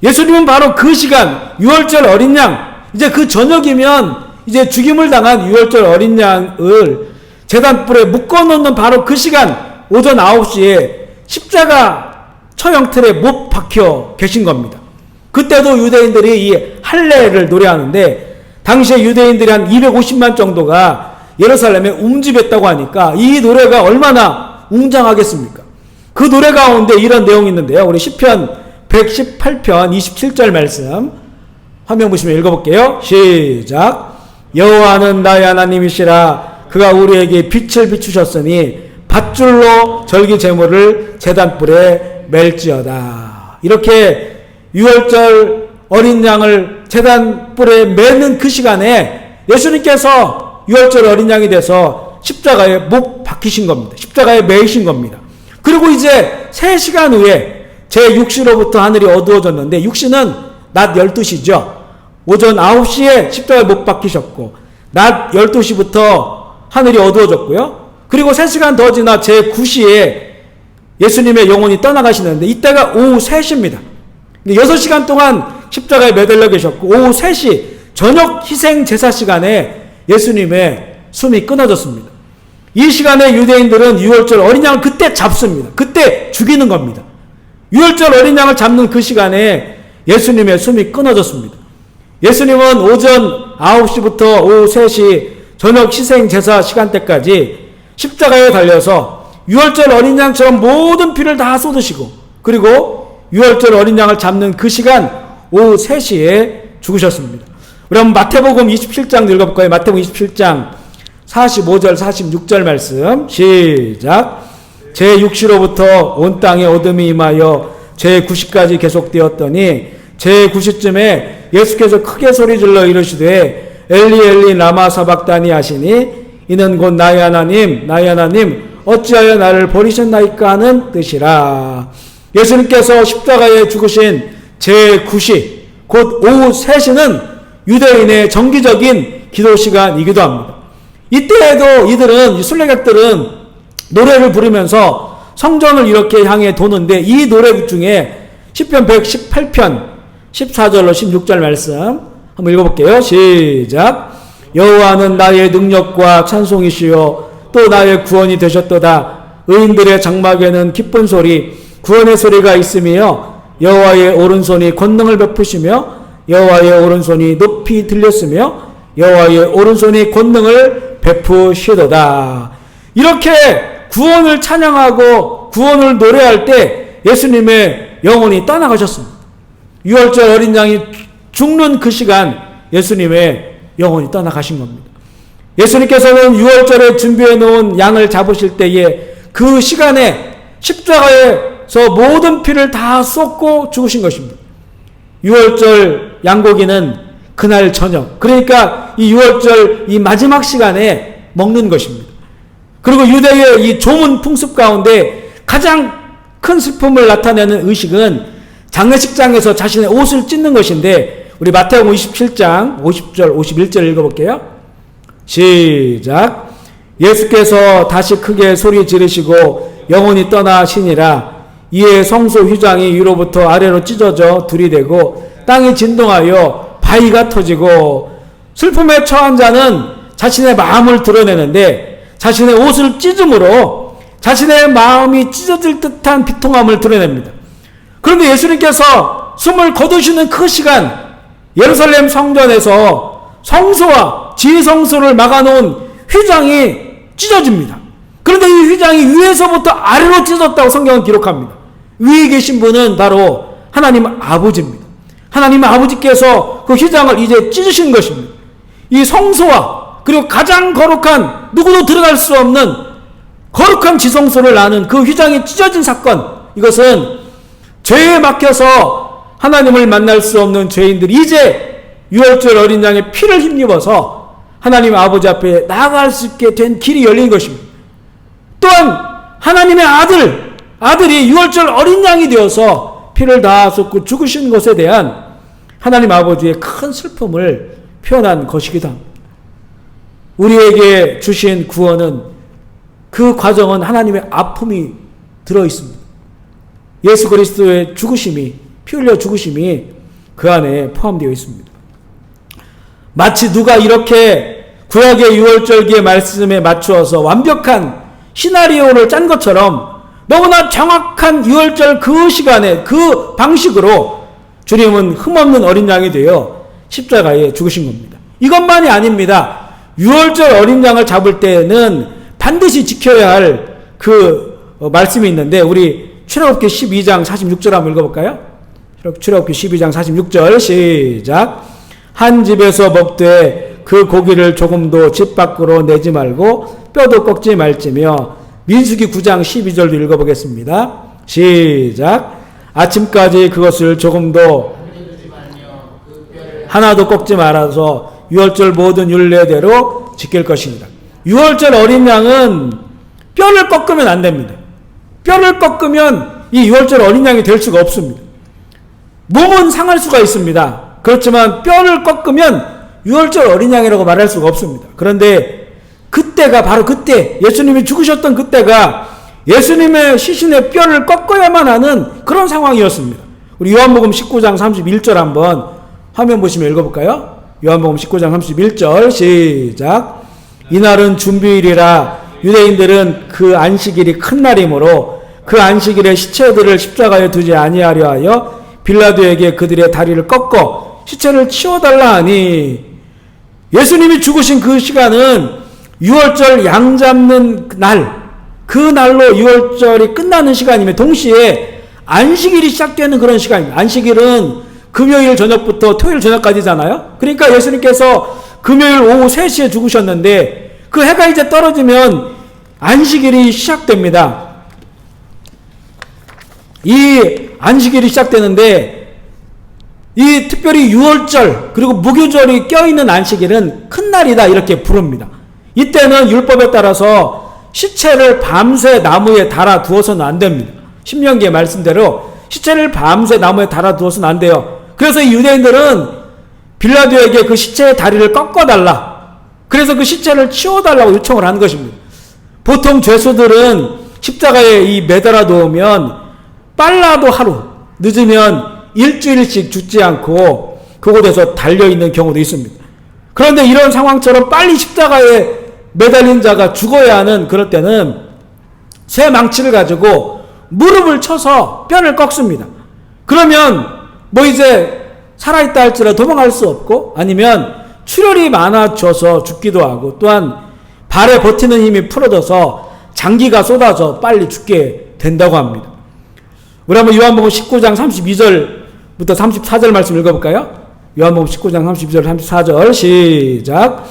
Speaker 2: 예수님은 바로 그 시간 유월절 어린 양, 이제 그 저녁이면 이제 죽임을 당한 유월절 어린 양을 제단 뿔에 묶어놓는 바로 그 시간 오전 9시에 십자가 처형틀에 못 박혀 계신 겁니다. 그때도 유대인들이 이 할례를 노래하는데 당시에 유대인들이 한 250만 정도가 예루살렘에 웅집했다고 하니까 이 노래가 얼마나 웅장하겠습니까? 그 노래 가운데 이런 내용이 있는데요. 우리 시편 118편 27절 말씀 화면 보시면 읽어볼게요. 시작. 여호와는 나의 하나님이시라. 그가 우리에게 빛을 비추셨으니 밧줄로 절기 제물을 제단불에 맬지어다. 이렇게 유월절 어린 양을 제단불에 매는 그 시간에 예수님께서 유월절 어린 양이 돼서 십자가에 못 박히신 겁니다. 십자가에 매이신 겁니다. 그리고 이제 3시간 후에 제6시로부터 하늘이 어두워졌는데 6시는 낮 12시죠. 오전 9시에 십자가에 못 박히셨고 낮 12시부터 하늘이 어두워졌고요. 그리고 3시간 더 지나 제9시에 예수님의 영혼이 떠나가시는데 이때가 오후 3시입니다. 6시간 동안 십자가에 매달려 계셨고 오후 3시 저녁 희생 제사 시간에 예수님의 숨이 끊어졌습니다. 이 시간에 유대인들은 유월절 어린 양을 그때 잡습니다. 그때 죽이는 겁니다. 유월절 어린 양을 잡는 그 시간에 예수님의 숨이 끊어졌습니다. 예수님은 오전 9시부터 오후 3시 저녁 희생 제사 시간대까지 십자가에 달려서 유월절 어린 양처럼 모든 피를 다 쏟으시고 그리고 유월절 어린 양을 잡는 그 시간 오후 3시에 죽으셨습니다. 우리 한번 마태복음 27장 읽어볼까요? 마태복음 27장 45절 46절 말씀 시작. 제6시로부터 온 땅에 어둠이 임하여 제9시까지 계속되었더니 제9시쯤에 예수께서 크게 소리질러 이르시되 엘리 엘리 라마 사박다니 하시니 이는 곧 나의 하나님 나의 하나님 어찌하여 나를 버리셨나이까 하는 뜻이라. 예수님께서 십자가에 죽으신 제9시 곧 오후 3시는 유대인의 정기적인 기도 시간이기도 합니다. 이때에도 이들은 순례객들은 노래를 부르면서 성전을 이렇게 향해 도는데 이 노래 중에 시편 118편 14절로 16절 말씀 한번 읽어볼게요. 시작. 여호와는 나의 능력과 찬송이시요 또 나의 구원이 되셨도다. 의인들의 장막에는 기쁜 소리 구원의 소리가 있으며 여호와의 오른손이 권능을 베푸시며 여호와의 오른손이 높이 들렸으며 여호와의 오른손이 권능을 베푸시도다. 이렇게 구원을 찬양하고 구원을 노래할 때 예수님의 영혼이 떠나가셨습니다. 6월절 어린 양이 죽는 그 시간 예수님의 영혼이 떠나가신 겁니다. 예수님께서는 6월절에 준비해 놓은 양을 잡으실 때에 그 시간에 십자가에서 모든 피를 다 쏟고 죽으신 것입니다. 6월절 양고기는 그날 저녁, 그러니까 이 6월절 이 마지막 시간에 먹는 것입니다. 그리고 유대의 이 조문 풍습 가운데 가장 큰 슬픔을 나타내는 의식은 장례식장에서 자신의 옷을 찢는 것인데, 우리 마태복음 27장 50절 51절 읽어볼게요. 시작. 예수께서 다시 크게 소리 지르시고 영혼이 떠나시니라. 이에 성소 휘장이 위로부터 아래로 찢어져 둘이 되고 땅이 진동하여 바위가 터지고, 슬픔에 처한 자는 자신의 마음을 드러내는데 자신의 옷을 찢음으로 자신의 마음이 찢어질 듯한 비통함을 드러냅니다. 그런데 예수님께서 숨을 거두시는 그 시간, 예루살렘 성전에서 성소와 지성소를 막아놓은 휘장이 찢어집니다. 그런데 이 휘장이 위에서부터 아래로 찢어졌다고 성경은 기록합니다. 위에 계신 분은 바로 하나님 아버지입니다. 하나님 아버지께서 그 휘장을 이제 찢으신 것입니다. 이 성소와 그리고 가장 거룩한, 누구도 들어갈 수 없는 거룩한 지성소를 나는 그 휘장이 찢어진 사건, 이것은 죄에 막혀서 하나님을 만날 수 없는 죄인들이 이제 유월절 어린 양의 피를 힘입어서 하나님 아버지 앞에 나아갈 수 있게 된 길이 열린 것입니다. 또한 하나님의 아들이 유월절 어린 양이 되어서 피를 다 쏟고 죽으신 것에 대한 하나님 아버지의 큰 슬픔을 표현한 것이기도 합니다. 우리에게 주신 구원은, 그 과정은 하나님의 아픔이 들어있습니다. 예수 그리스도의 죽으심이, 피 흘려 죽으심이 그 안에 포함되어 있습니다. 마치 누가 이렇게 구약의 유월절기의 말씀에 맞추어서 완벽한 시나리오를 짠 것처럼 너무나 정확한 유월절 그 시간에 그 방식으로 주님은 흠없는 어린 양이 되어 십자가에 죽으신 겁니다. 이것만이 아닙니다. 유월절 어린 양을 잡을 때는 반드시 지켜야 할 그 말씀이 있는데, 우리 출애굽기 12장 46절 한번 읽어볼까요? 출애굽기 12장 46절 시작. 한 집에서 먹되 그 고기를 조금도 집 밖으로 내지 말고 뼈도 꺾지 말지며. 민수기 9장 12절도 읽어보겠습니다. 시작. 아침까지 그것을 조금도 하나도 꺾지 말아서 유월절 모든 율례대로 지킬 것입니다. 유월절 어린 양은 뼈를 꺾으면 안 됩니다. 뼈를 꺾으면 이 유월절 어린 양이 될 수가 없습니다. 몸은 상할 수가 있습니다. 그렇지만 뼈를 꺾으면 유월절 어린 양이라고 말할 수가 없습니다. 그런데 그때가 바로 그때, 예수님이 죽으셨던 그때가 예수님의 시신의 뼈를 꺾어야만 하는 그런 상황이었습니다. 우리 요한복음 19장 31절 한번 화면 보시면 읽어볼까요? 요한복음 19장 31절 시작. 이날은 준비일이라 유대인들은 그 안식일이 큰 날이므로 그 안식일에 시체들을 십자가에 두지 아니하려 하여 빌라도에게 그들의 다리를 꺾어 시체를 치워달라 하니, 예수님이 죽으신 그 시간은 유월절 양 잡는 날, 그 날로 유월절이 끝나는 시간이며 동시에 안식일이 시작되는 그런 시간입니다. 안식일은 금요일 저녁부터 토요일 저녁까지잖아요. 그러니까 예수님께서 금요일 오후 3시에 죽으셨는데 그 해가 이제 떨어지면 안식일이 시작됩니다. 이 안식일이 시작되는데, 이 특별히 유월절 그리고 무교절이 껴있는 안식일은 큰 날이다 이렇게 부릅니다. 이때는 율법에 따라서 시체를 밤새 나무에 달아 두어서는 안 됩니다. 신명기의 말씀대로 시체를 밤새 나무에 달아 두어서는 안 돼요. 그래서 이 유대인들은 빌라도에게 그 시체의 다리를 꺾어달라, 그래서 그 시체를 치워달라고 요청을 하는 것입니다. 보통 죄수들은 십자가에 이 매달아 놓으면 빨라도 하루, 늦으면 일주일씩 죽지 않고 그곳에서 달려있는 경우도 있습니다. 그런데 이런 상황처럼 빨리 십자가에 매달린 자가 죽어야 하는 그럴 때는 새 망치를 가지고 무릎을 쳐서 뼈를 꺾습니다. 그러면 뭐 이제 살아있다 할지라도 도망갈 수 없고, 아니면 출혈이 많아져서 죽기도 하고, 또한 발에 버티는 힘이 풀어져서 장기가 쏟아져 빨리 죽게 된다고 합니다. 우리 한번 요한복음 19장 32절부터 34절 말씀 읽어볼까요? 요한복음 19장 32절 34절 시작.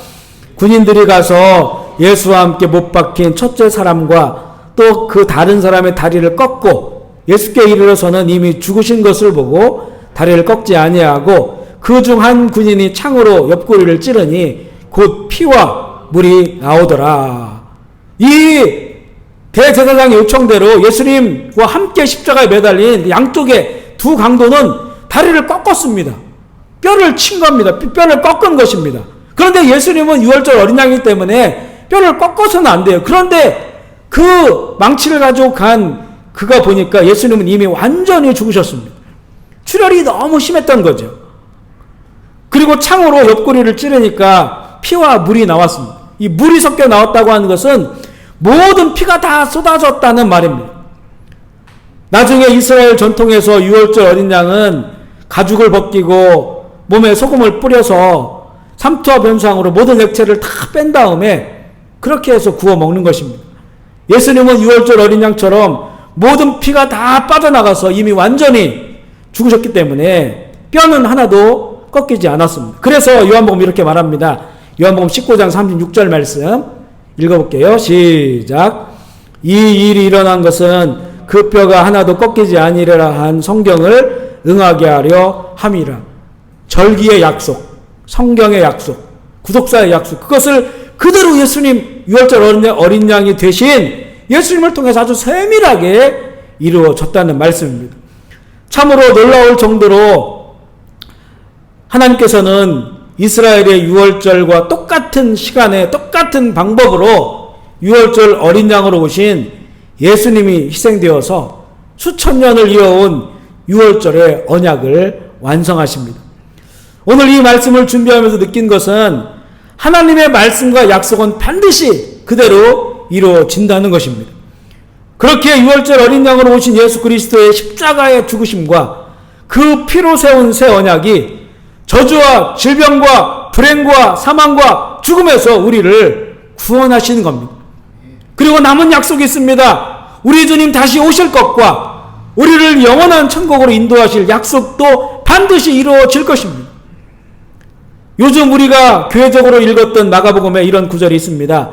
Speaker 2: 군인들이 가서 예수와 함께 못 박힌 첫째 사람과 또 그 다른 사람의 다리를 꺾고 예수께 이르러서는 이미 죽으신 것을 보고 다리를 꺾지 아니하고 그 중 한 군인이 창으로 옆구리를 찌르니 곧 피와 물이 나오더라. 이 대제사장의 요청대로 예수님과 함께 십자가에 매달린 양쪽의 두 강도는 다리를 꺾었습니다. 뼈를 친 겁니다. 뼈를 꺾은 것입니다. 그런데 예수님은 유월절 어린 양이기 때문에 뼈를 꺾어서는 안 돼요. 그런데 그 망치를 가지고 간 그가 보니까 예수님은 이미 완전히 죽으셨습니다. 출혈이 너무 심했던 거죠. 그리고 창으로 옆구리를 찌르니까 피와 물이 나왔습니다. 이 물이 섞여 나왔다고 하는 것은 모든 피가 다 쏟아졌다는 말입니다. 나중에 이스라엘 전통에서 유월절 어린 양은 가죽을 벗기고 몸에 소금을 뿌려서 삼투와 변상으로 모든 액체를 다 뺀 다음에 그렇게 해서 구워 먹는 것입니다. 예수님은 유월절 어린 양처럼 모든 피가 다 빠져나가서 이미 완전히 죽으셨기 때문에 뼈는 하나도 꺾이지 않았습니다. 그래서 요한복음 이렇게 말합니다. 요한복음 19장 36절 말씀 읽어볼게요. 시작. 이 일이 일어난 것은 그 뼈가 하나도 꺾이지 아니리라 한 성경을 응하게 하려 함이라. 절기의 약속, 성경의 약속, 구속사의 약속, 그것을 그대로 예수님 유월절 어린 양이 되신 예수님을 통해서 아주 세밀하게 이루어졌다는 말씀입니다. 참으로 놀라울 정도로 하나님께서는 이스라엘의 유월절과 똑같은 시간에 똑같은 방법으로 유월절 어린 양으로 오신 예수님이 희생되어서 수천 년을 이어온 유월절의 언약을 완성하십니다. 오늘 이 말씀을 준비하면서 느낀 것은 하나님의 말씀과 약속은 반드시 그대로 이루어진다는 것입니다. 그렇게 유월절 어린 양으로 오신 예수 그리스도의 십자가의 죽으심과 그 피로 세운 새 언약이 저주와 질병과 불행과 사망과 죽음에서 우리를 구원하시는 겁니다. 그리고 남은 약속이 있습니다. 우리 주님 다시 오실 것과 우리를 영원한 천국으로 인도하실 약속도 반드시 이루어질 것입니다. 요즘 우리가 교회적으로 읽었던 마가복음에 이런 구절이 있습니다.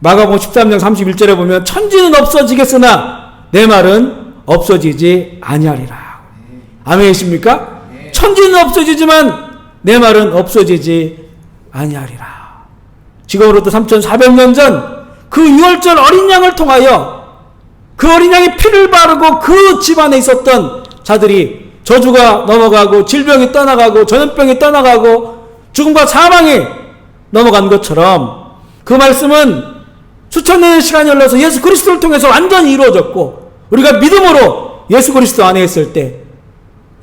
Speaker 2: 마가복음 13장 31절에 보면 천지는 없어지겠으나 내 말은 없어지지 아니하리라. 아멘이십니까? 천지는 없어지지만 내 말은 없어지지 아니하리라. 지금으로부터 3400년 전 그 유월절 어린 양을 통하여 그 어린 양이 피를 바르고 그 집안에 있었던 자들이 저주가 넘어가고 질병이 떠나가고 전염병이 떠나가고 죽음과 사망이 넘어간 것처럼 그 말씀은 수천 년의 시간이 흘러서 예수 그리스도를 통해서 완전히 이루어졌고, 우리가 믿음으로 예수 그리스도 안에 있을 때,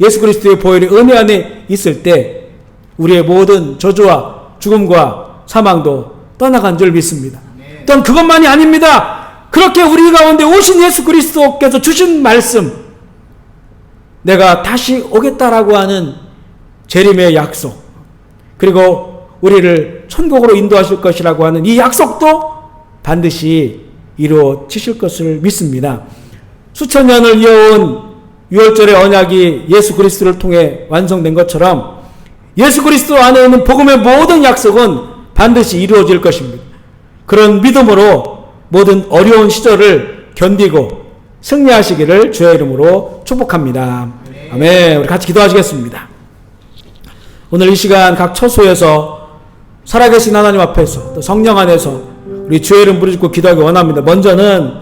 Speaker 2: 예수 그리스도의 보혈의 은혜 안에 있을 때 우리의 모든 저주와 죽음과 사망도 떠나간 줄 믿습니다. 또한 그것만이 아닙니다. 그렇게 우리 가운데 오신 예수 그리스도께서 주신 말씀, 내가 다시 오겠다라고 하는 재림의 약속, 그리고 우리를 천국으로 인도하실 것이라고 하는 이 약속도 반드시 이루어지실 것을 믿습니다. 수천 년을 이어온 유월절의 언약이 예수 그리스도를 통해 완성된 것처럼 예수 그리스도 안에 있는 복음의 모든 약속은 반드시 이루어질 것입니다. 그런 믿음으로 모든 어려운 시절을 견디고 승리하시기를 주의 이름으로 축복합니다. 아멘. 우리 같이 기도하시겠습니다. 오늘 이 시간 각 처소에서 살아계신 하나님 앞에서 또 성령 안에서 우리 주의 이름 부르짖고 기도하기 원합니다. 먼저는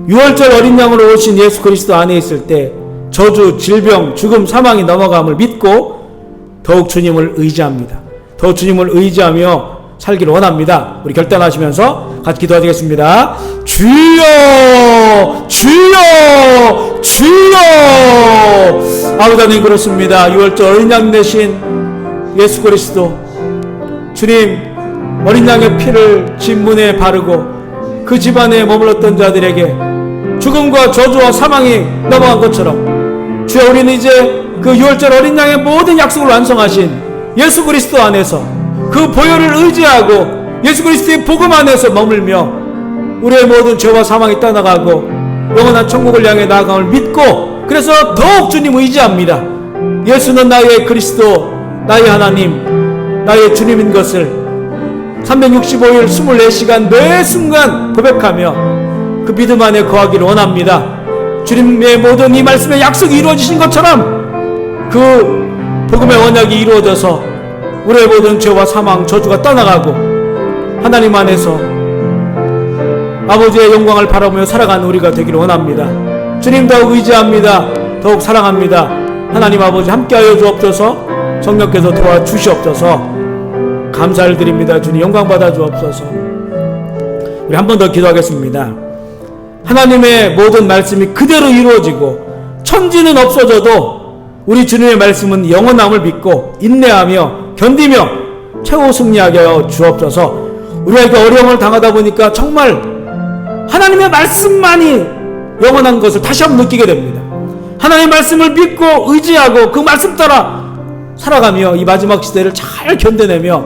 Speaker 2: 유월절 어린 양으로 오신 예수 그리스도 안에 있을 때 저주, 질병, 죽음, 사망이 넘어감을 믿고 더욱 주님을 의지합니다. 더욱 주님을 의지하며 살기를 원합니다. 우리 결단하시면서 같이 기도하시겠습니다. 주여, 주여, 주여. 아버지 하나님, 그렇습니다. 6월절 어린 양 되신 예수 그리스도, 주님, 어린 양의 피를 집문에 바르고 그 집안에 머물렀던 자들에게 죽음과 저주와 사망이 넘어간 것처럼, 주여, 우리는 이제 그 6월절 어린 양의 모든 약속을 완성하신 예수 그리스도 안에서 그 보혈을 의지하고 예수 그리스도의 복음 안에서 머물며 우리의 모든 죄와 사망이 떠나가고 영원한 천국을 향해 나아감을 믿고, 그래서 더욱 주님 의지합니다. 예수는 나의 그리스도, 나의 하나님, 나의 주님인 것을 365일 24시간 매 순간 고백하며 그 믿음 안에 거하기를 원합니다. 주님의 모든 이 말씀의 약속이 이루어지신 것처럼 그 복음의 언약이 이루어져서 우리의 모든 죄와 사망, 저주가 떠나가고 하나님 안에서 아버지의 영광을 바라보며 살아가는 우리가 되기를 원합니다. 주님, 더욱 의지합니다. 더욱 사랑합니다. 하나님 아버지, 함께하여 주옵소서. 성령께서 도와주시옵소서. 감사를 드립니다. 주님, 영광 받아 주옵소서. 우리 한 번 더 기도하겠습니다. 하나님의 모든 말씀이 그대로 이루어지고 천지는 없어져도 우리 주님의 말씀은 영원함을 믿고 인내하며 견디며 최후 승리하게 하여 주옵소서. 우리가 어려움을 당하다 보니까 정말 하나님의 말씀만이 영원한 것을 다시 한번 느끼게 됩니다. 하나님의 말씀을 믿고 의지하고 그 말씀 따라 살아가며 이 마지막 시대를 잘 견뎌내며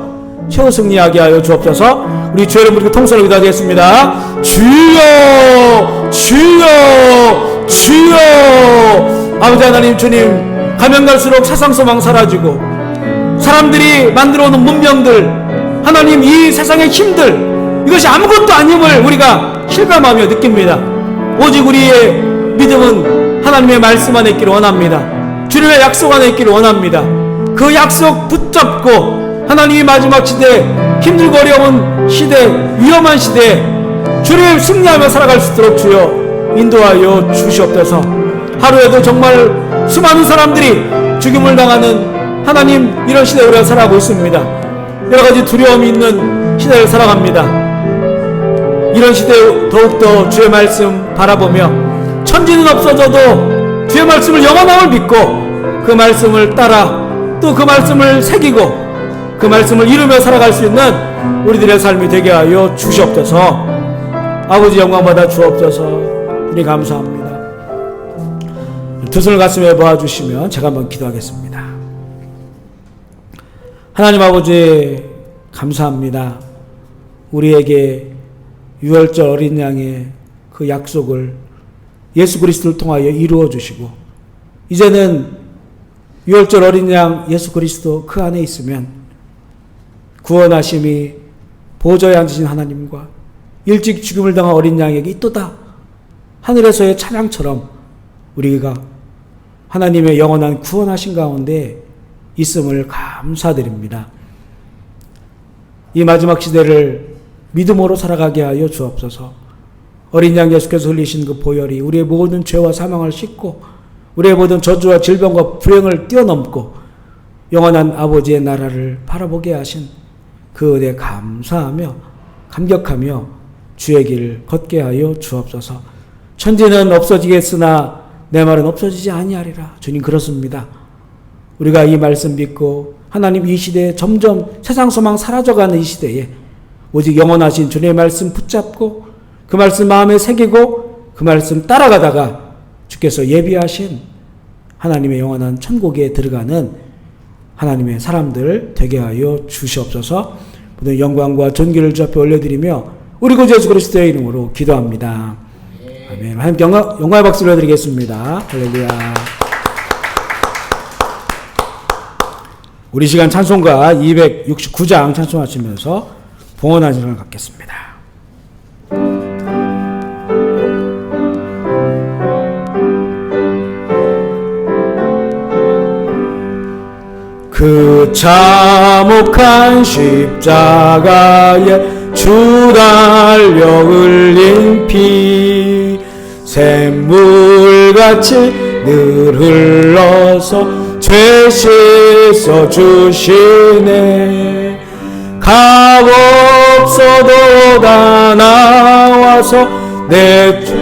Speaker 2: 최후 승리하게 하여 주옵소서. 우리 주의 이름 부르고 통성으로 기도하겠습니다. 주여, 주여, 주여. 아버지 하나님, 주님, 가면 갈수록 세상 소망 사라지고 사람들이 만들어 놓은 문명들, 하나님, 이 세상의 힘들, 이것이 아무것도 아님을 우리가 실감하며 느낍니다. 오직 우리의 믿음은 하나님의 말씀 안에 있기를 원합니다. 주님의 약속 안에 있기를 원합니다. 그 약속 붙잡고 하나님이 마지막 시대, 힘들고 어려운 시대, 위험한 시대에 주를 승리하며 살아갈 수 있도록 주여 인도하여 주시옵소서. 하루에도 정말 수많은 사람들이 죽임을 당하는 하나님, 이런 시대에 우리가 살아가고 있습니다. 여러가지 두려움이 있는 시대를 살아갑니다. 이런 시대에 더욱더 주의 말씀 바라보며 천지는 없어져도 주의 말씀을 영원함을 믿고 그 말씀을 따라 또 그 말씀을 새기고 그 말씀을 이루며 살아갈 수 있는 우리들의 삶이 되게 하여 주시옵소서. 아버지, 영광 받아 주옵소서. 우리 감사합니다. 두 손을 가슴에 모아주시면 제가 한번 기도하겠습니다. 하나님 아버지, 감사합니다. 우리에게 유월절 어린 양의 그 약속을 예수 그리스도를 통하여 이루어 주시고, 이제는 유월절 어린 양 예수 그리스도 그 안에 있으면 구원하심이 보좌에 앉으신 하나님과 일찍 죽음을 당한 어린 양에게 있도다 하늘에서의 찬양처럼 우리가 하나님의 영원한 구원하신 가운데 있음을 감사드립니다. 이 마지막 시대를 믿음으로 살아가게 하여 주옵소서. 어린 양 예수께서 흘리신 그 보혈이 우리의 모든 죄와 사망을 씻고 우리의 모든 저주와 질병과 불행을 뛰어넘고 영원한 아버지의 나라를 바라보게 하신 그 은혜 감사하며 감격하며 주의 길 걷게 하여 주옵소서. 천지는 없어지겠으나 내 말은 없어지지 아니하리라. 주님, 그렇습니다. 우리가 이 말씀 믿고 하나님, 이 시대에 점점 세상 소망 사라져가는 이 시대에 오직 영원하신 주님의 말씀 붙잡고 그 말씀 마음에 새기고 그 말씀 따라가다가 주께서 예비하신 하나님의 영원한 천국에 들어가는 하나님의 사람들 되게 하여 주시옵소서. 모든 영광과 존귀를 주 앞에 올려드리며 우리 구주 예수 그리스도의 이름으로 기도합니다. 아멘. 하나님 영광의 박수를 드리겠습니다. 할렐루야. 우리 시간 찬송가 269장 찬송하시면서 봉헌한 시간을 갖겠습니다. 그 참혹한 십자가에 주 달려 흘린 피 샘물같이 늘 흘러서 죄 씻어 주시네. 값 없어도 다 나와서 내 죄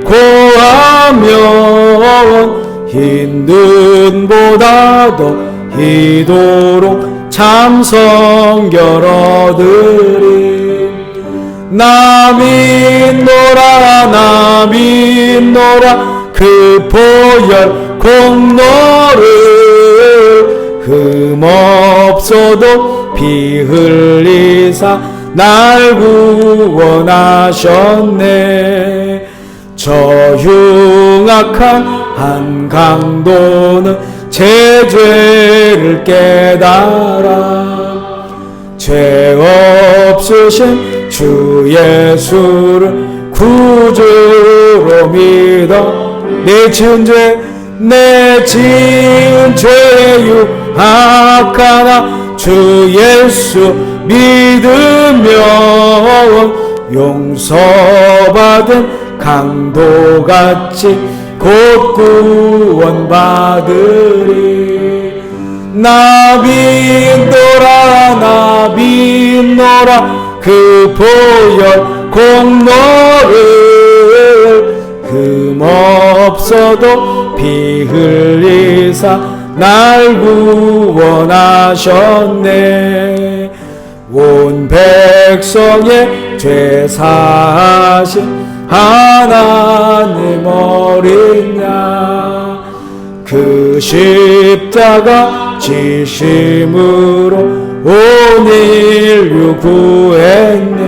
Speaker 2: 고하면 흰 눈보다도 희도록 참 성결 얻으리. 나 믿노라 그 보혈 공로를 흠없어도 피 흘리사 날 구원하셨네. 저 흉악한 한강도는 제 죄를 깨달아 죄 없으신 주 예수를 구주로 믿어 내 지은 죄 유학하나 주 예수 믿으면 용서받은 강도같이 곧 구원받으리. 나 믿노라 그 보혈 공로를 흠없어도 피 흘리사 날 구원하셨네. 온 백성의 죄 사하신 하나님 어린 양 그 십자가 지심으로 온 인류 구했네.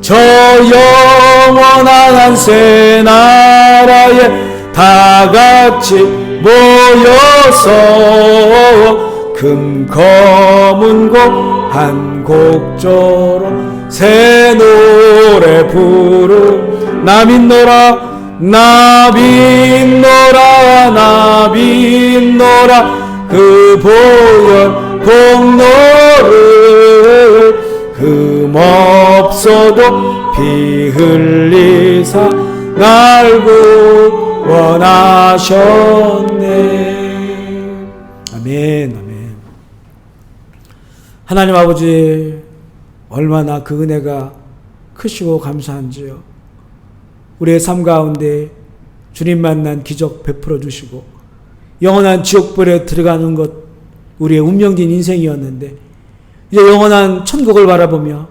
Speaker 2: 저 영원한 새 나라에 다 같이 모여서 금 검은 곡 한 곡조로 새 노래 부르. 나 믿노라 그 보혈 공로를 흠없어도 피 흘리사 날 구원하셨네. 아멘. 하나님 아버지, 얼마나 그 은혜가 크시고 감사한지요. 우리의 삶 가운데 주님 만난 기적 베풀어 주시고 영원한 지옥불에 들어가는 것 우리의 운명진 인생이었는데 이제 영원한 천국을 바라보며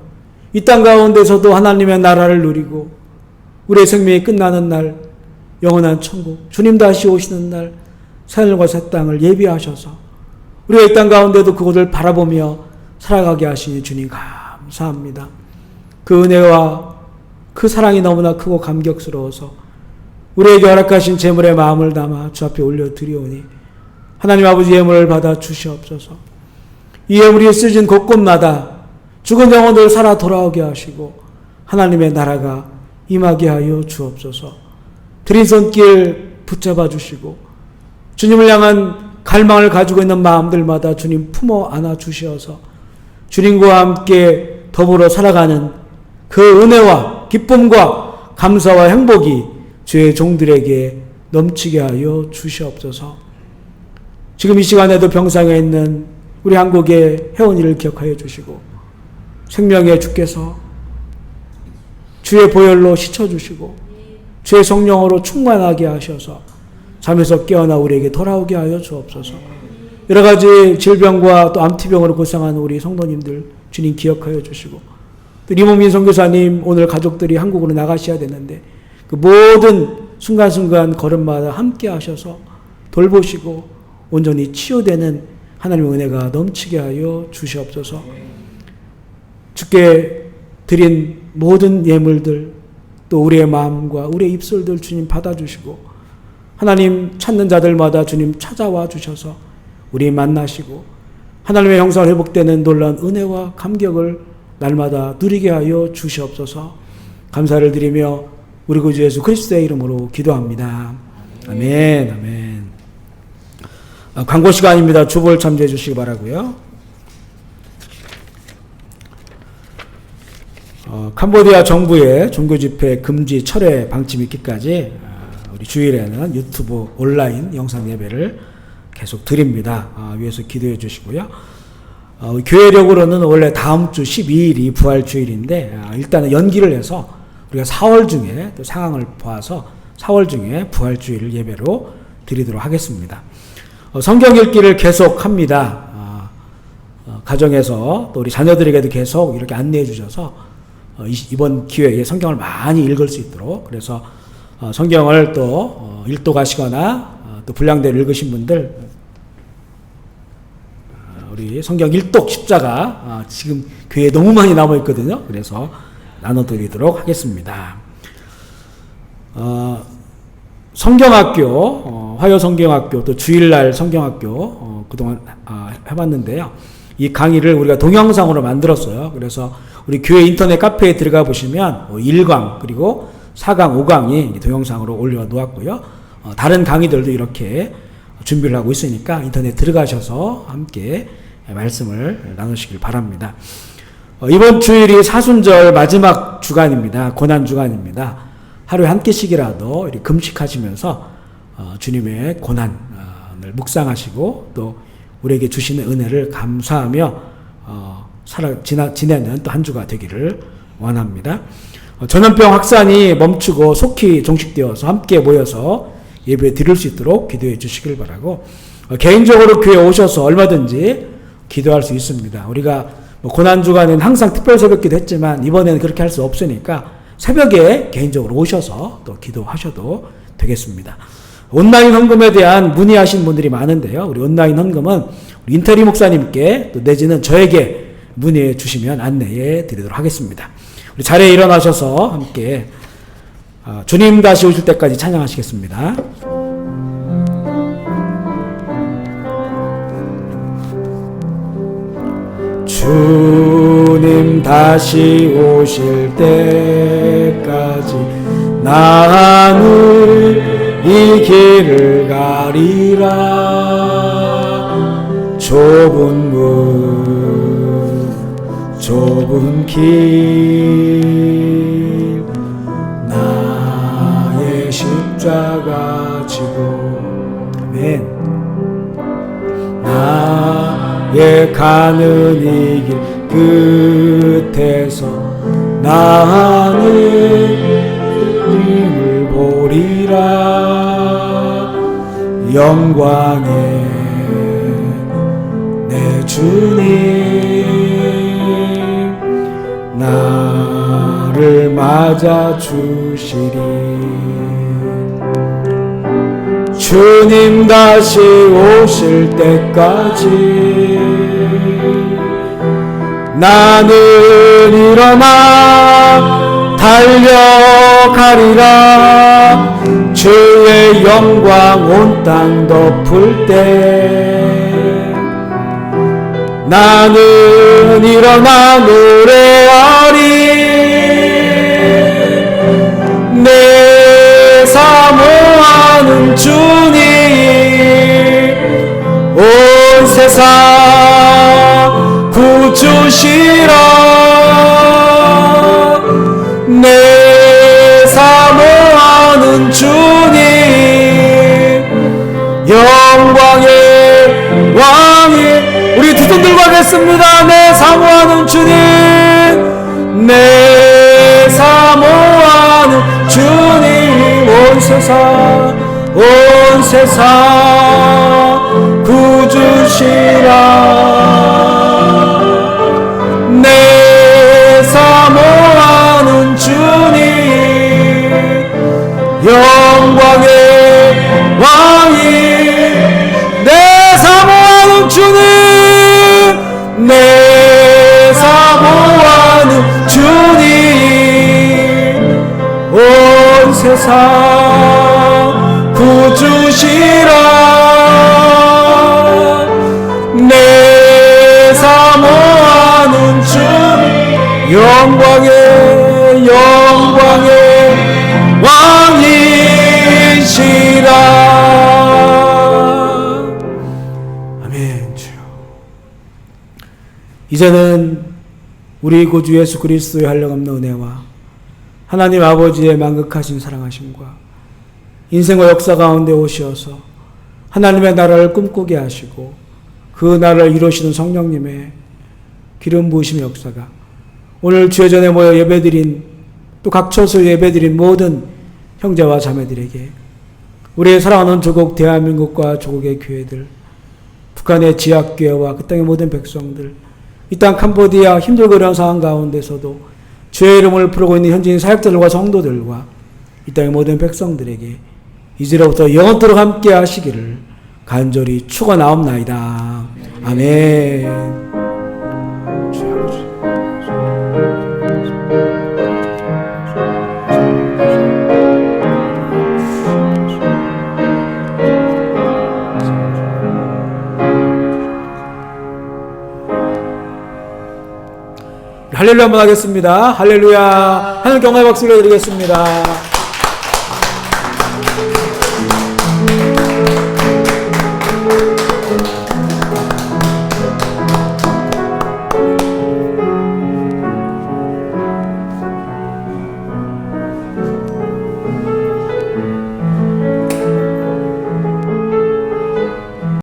Speaker 2: 이 땅 가운데서도 하나님의 나라를 누리고 우리의 생명이 끝나는 날 영원한 천국, 주님 다시 오시는 날 새하늘과 새 땅을 예비하셔서 우리가 이 땅 가운데도 그곳을 바라보며 살아가게 하시니 주님 감사합니다. 그 은혜와 그 사랑이 너무나 크고 감격스러워서 우리에게 허락하신 제물의 마음을 담아 주 앞에 올려드리오니 하나님 아버지 예물을 받아 주시옵소서. 이 예물이 쓰여진 곳곳마다 죽은 영혼들 살아 돌아오게 하시고 하나님의 나라가 임하게 하여 주옵소서. 드린 손길 붙잡아 주시고 주님을 향한 갈망을 가지고 있는 마음들마다 주님 품어 안아 주시어서 주님과 함께 더불어 살아가는 그 은혜와 기쁨과 감사와 행복이 주의 종들에게 넘치게 하여 주시옵소서. 지금 이 시간에도 병상에 있는 우리 한국의 혜원이를 기억하여 주시고 생명의 주께서 주의 보혈로 씻어주시고 주의 성령으로 충만하게 하셔서 잠에서 깨어나 우리에게 돌아오게 하여 주옵소서. 여러 가지 질병과 또 암투병으로 고생하는 우리 성도님들 주님 기억하여 주시고 또 리모민 선교사님 오늘 가족들이 한국으로 나가셔야 되는데 그 모든 순간순간 걸음마다 함께 하셔서 돌보시고 온전히 치유되는 하나님의 은혜가 넘치게 하여 주시옵소서. 주께 드린 모든 예물들 또 우리의 마음과 우리의 입술들 주님 받아주시고 하나님 찾는 자들마다 주님 찾아와 주셔서 우리 만나시고 하나님의 형상을 회복되는 놀라운 은혜와 감격을 날마다 누리게 하여 주시옵소서. 감사를 드리며 우리 구주 예수 그리스도의 이름으로 기도합니다. 아멘. 아멘. 광고 시간입니다. 주보를 참조해 주시기 바라고요. 캄보디아 정부의 종교 집회 금지 철회 방침이 있기까지 우리 주일에는 유튜브 온라인 영상 예배를 계속 드립니다. 위에서 기도해 주시고요. 교회력으로는 원래 다음 주 12일이 부활주일인데 일단은 연기를 해서 우리가 4월 중에 또 상황을 봐서 4월 중에 부활주일 예배로 드리도록 하겠습니다. 성경 읽기를 계속합니다. 가정에서 또 우리 자녀들에게도 계속 이렇게 안내해 주셔서 이번 기회에 성경을 많이 읽을 수 있도록, 그래서 성경을 또 일독하시거나 또 분량대로 읽으신 분들 우리 성경 일독 십자가 지금 교회에 너무 많이 남아 있거든요. 그래서 나눠드리도록 하겠습니다. 성경학교, 화요 성경학교, 또 주일날 성경학교 그동안 해봤는데요. 이 강의를 우리가 동영상으로 만들었어요. 그래서 우리 교회 인터넷 카페에 들어가 보시면 1강 그리고 4강, 5강이 동영상으로 올려놓았고요. 다른 강의들도 이렇게 준비를 하고 있으니까 인터넷 들어가셔서 함께 말씀을 나누시길 바랍니다. 이번 주일이 사순절 마지막 주간입니다. 고난주간입니다. 하루에 한 끼씩이라도 이렇게 금식하시면서 주님의 고난을 묵상하시고 또 우리에게 주시는 은혜를 감사하며 지내는 또 한 주가 되기를 원합니다. 전염병 확산이 멈추고 속히 종식되어서 함께 모여서 예배 드릴 수 있도록 기도해 주시길 바라고, 개인적으로 교회에 오셔서 얼마든지 기도할 수 있습니다. 우리가 고난주간은 항상 특별 새벽기도 했지만 이번에는 그렇게 할 수 없으니까 새벽에 개인적으로 오셔서 또 기도하셔도 되겠습니다. 온라인 헌금에 대한 문의하신 분들이 많은데요. 우리 온라인 헌금은 우리 인터리 목사님께 또 내지는 저에게 문의해 주시면 안내해 드리도록 하겠습니다. 우리 자리에 일어나셔서 함께 주님 다시 오실 때까지 찬양하시겠습니다. 주님 다시 오실 때까지 나는 이 길을 가리라. 좁은 문 좁은 길 나의 십자가 지고, 아멘. 나의 가는 이 길 끝에서 나는 주님을 보리라. 영광의 내 주님 나를 맞아 주시리. 주님 다시 오실 때까지 나는 일어나 달려가리라. 주의 영광 온 땅 덮을 때 나는 일어나 노래하리. 내 사모하는 주님 온 세상 구주시라. 내 사모하는 주님 영광의 왕이, 우리 두 손 들고 하겠습니다. 내 사모하는 주님, 내 사모하는 주님 온 세상 구주시라. 내 사모하는 주님 영광의 왕이, 내 사모하는 주님, 내 사모하는 주님 온 세상 구주시라. 내 사모하는 주님 영광의 왕이시라. 아멘. 주여, 이제는 우리 구주 예수 그리스도의 한량없는 은혜와 하나님 아버지의 만극하신 사랑하심과 인생의 역사 가운데 오시어서 하나님의 나라를 꿈꾸게 하시고 그 나라를 이루시는 성령님의 기름 부으심의 역사가 오늘 주의 전에 모여 예배드린 또 각 처소 예배드린 모든 형제와 자매들에게 우리의 사랑하는 조국 대한민국과 조국의 교회들, 북한의 지하교회와 그 땅의 모든 백성들, 이 땅 캄보디아 힘들고 어려운 상황 가운데서도 주의 이름을 부르고 있는 현지인 사역자들과 성도들과 이 땅의 모든 백성들에게 이제로부터 영원토록 함께 하시기를 간절히 축원하옵나이다. 아멘. 할렐루야 한번 하겠습니다. 할렐루야. 하늘 경화의 박수를 드리겠습니다.